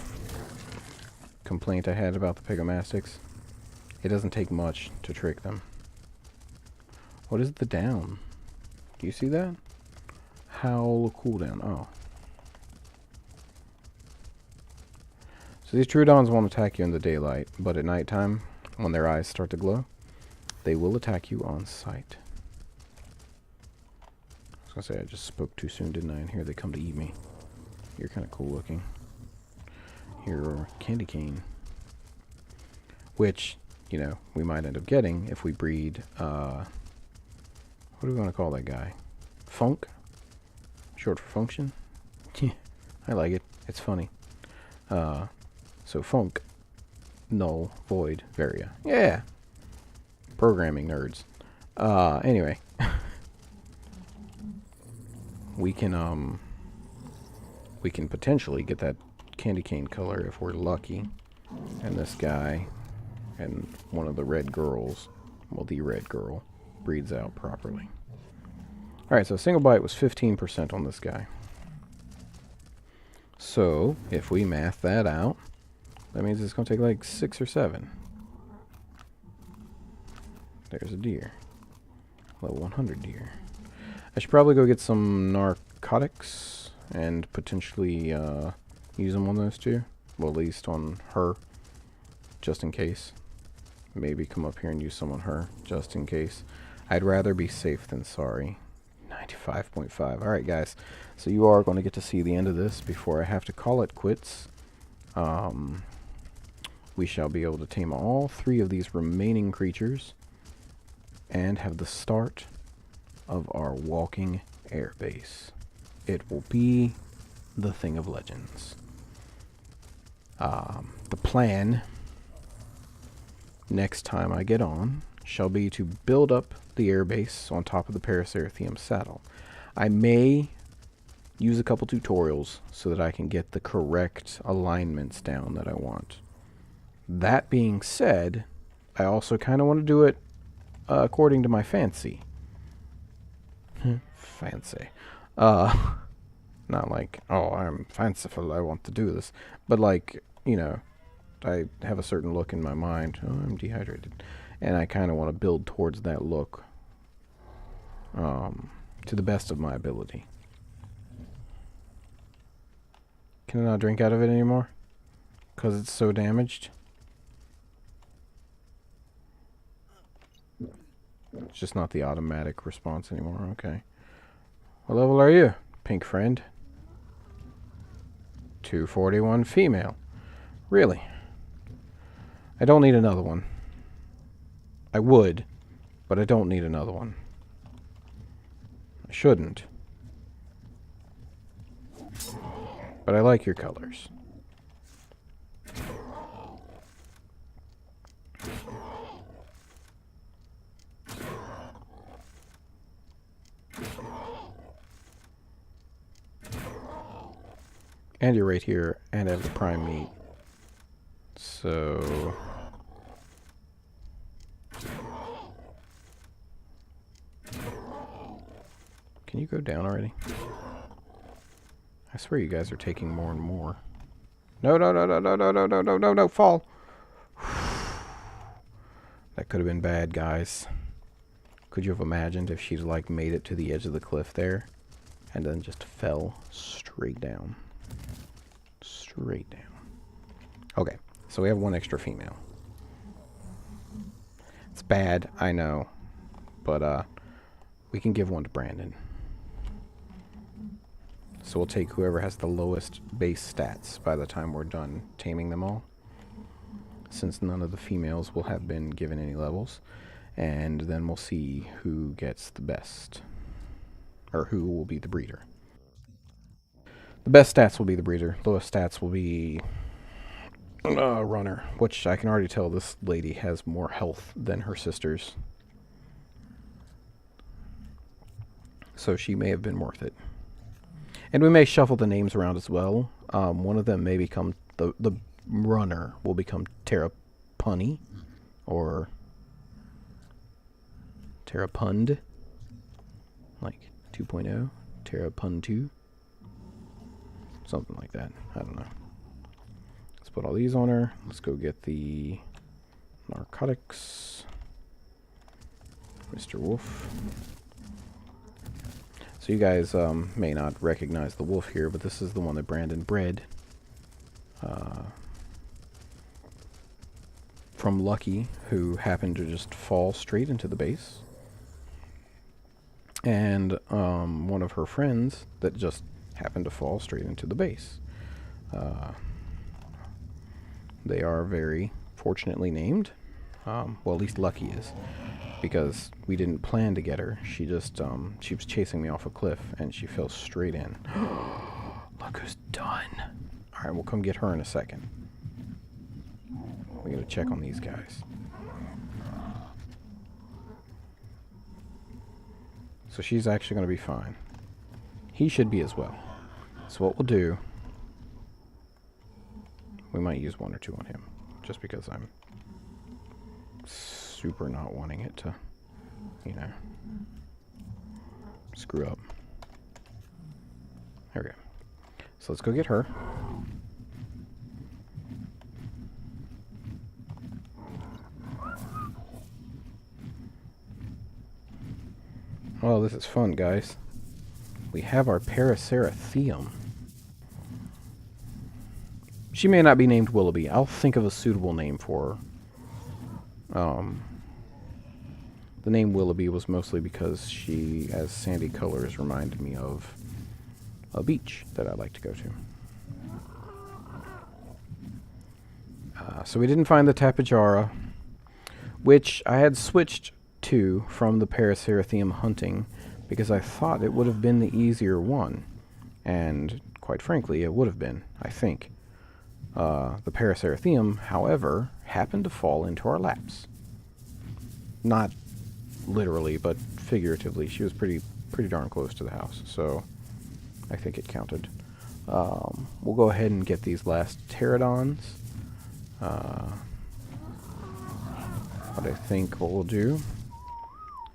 complaint I had about the Pegomastics? It doesn't take much to trick them. What is the down? Do you see that? Howl cooldown. Oh. So these Troodons won't attack you in the daylight, but at nighttime, when their eyes start to glow, they will attack you on sight. I was gonna say I just spoke too soon, didn't I? And here they come to eat me. You're kind of cool looking. You're candy cane. Which, you know, we might end up getting if we breed, what do we want to call that guy? Funk? Short for function? I like it. It's funny. So Funk, Null, Void, Varia. Yeah! Programming nerds. Anyway. we can potentially get that candy cane color if we're lucky. And this guy and one of the red girls, well, the red girl, breeds out properly. Alright, so single bite was 15% on this guy. So, if we math that out, that means it's going to take like 6 or 7. There's a deer. Level 100 deer. I should probably go get some narcotics and potentially use them on those two. Well, at least on her, just in case. Maybe come up here and use some on her, just in case. I'd rather be safe than sorry. 95.5. Alright, guys. So you are going to get to see the end of this before I have to call it quits. We shall be able to tame all 3 of these remaining creatures and have the start of our walking air base. It will be the thing of legends. The plan next time I get on shall be to build up the airbase on top of the Paracerathium saddle. I may use a couple tutorials so that I can get the correct alignments down that I want. That being said, I also kind of want to do it according to my fancy. Fancy. Not like, oh, I'm fanciful, I want to do this. But like, you know, I have a certain look in my mind. Oh, I'm dehydrated. And I kind of want to build towards that look to the best of my ability. Can I not drink out of it anymore? Because it's so damaged? It's just not the automatic response anymore. Okay. What level are you, pink friend? 241 female. Really? I don't need another one. I would, but I don't need another one. I shouldn't. But I like your colors. And you're right here, and I have the prime meat. So... Can you go down already? I swear you guys are taking more and more. No, no, no, no, no, no, no, no, no, no, no, fall! That could have been bad, guys. Could you have imagined if she'd like made it to the edge of the cliff there and then just fell straight down? Straight down. Okay, so we have one extra female. It's bad, I know, but we can give one to Brandon. So we'll take whoever has the lowest base stats by the time we're done taming them all, since none of the females will have been given any levels. And then we'll see who gets the best, or who will be the breeder. The best stats will be the breeder. Lowest stats will be runner, which I can already tell this lady has more health than her sisters. So she may have been worth it. And we may shuffle the names around as well. One of them may become, the runner will become Terrapunny, or Terrapund, like 2.0, Terrapund 2. Something like that. I don't know. Let's put all these on her. Let's go get the narcotics. Mr. Wolf. So you guys may not recognize the wolf here, but this is the one that Brandon bred from Lucky, who happened to just fall straight into the base. And one of her friends that just happened to fall straight into the base. They are very fortunately named. Well, at least Lucky is, because we didn't plan to get her. She just she was chasing me off a cliff and she fell straight in. Look who's done. All right, we'll come get her in a second. We gotta check on these guys. So she's actually gonna be fine. he should be as well. So what we'll do, we might use 1 or 2 on him, just because I'm super not wanting it to, you know, screw up. There we go. So let's go get her. Oh, this is fun, guys. We have our Paraceratheum. She may not be named Willoughby. I'll think of a suitable name for her. The name Willoughby was mostly because she has sandy colors reminded me of a beach that I like to go to. So we didn't find the Tapejara, which I had switched to from the Paraceratheum hunting because I thought it would have been the easier one. And quite frankly, it would have been, I think. The Paraceratheum, however, happened to fall into our laps. Not literally, but figuratively. She was pretty darn close to the house, so I think it counted. We'll go ahead and get these last pterodons. What I think what we'll do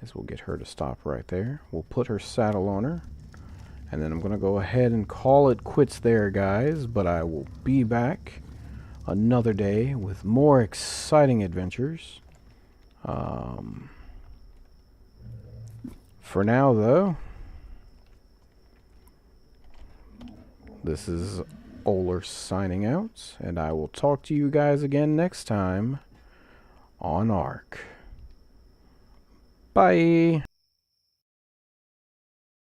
is we'll get her to stop right there. We'll put her saddle on her, and then I'm going to go ahead and call it quits there, guys, but I will be back another day with more exciting adventures. For now, though, this is Oler signing out, and I will talk to you guys again next time on Ark. Bye!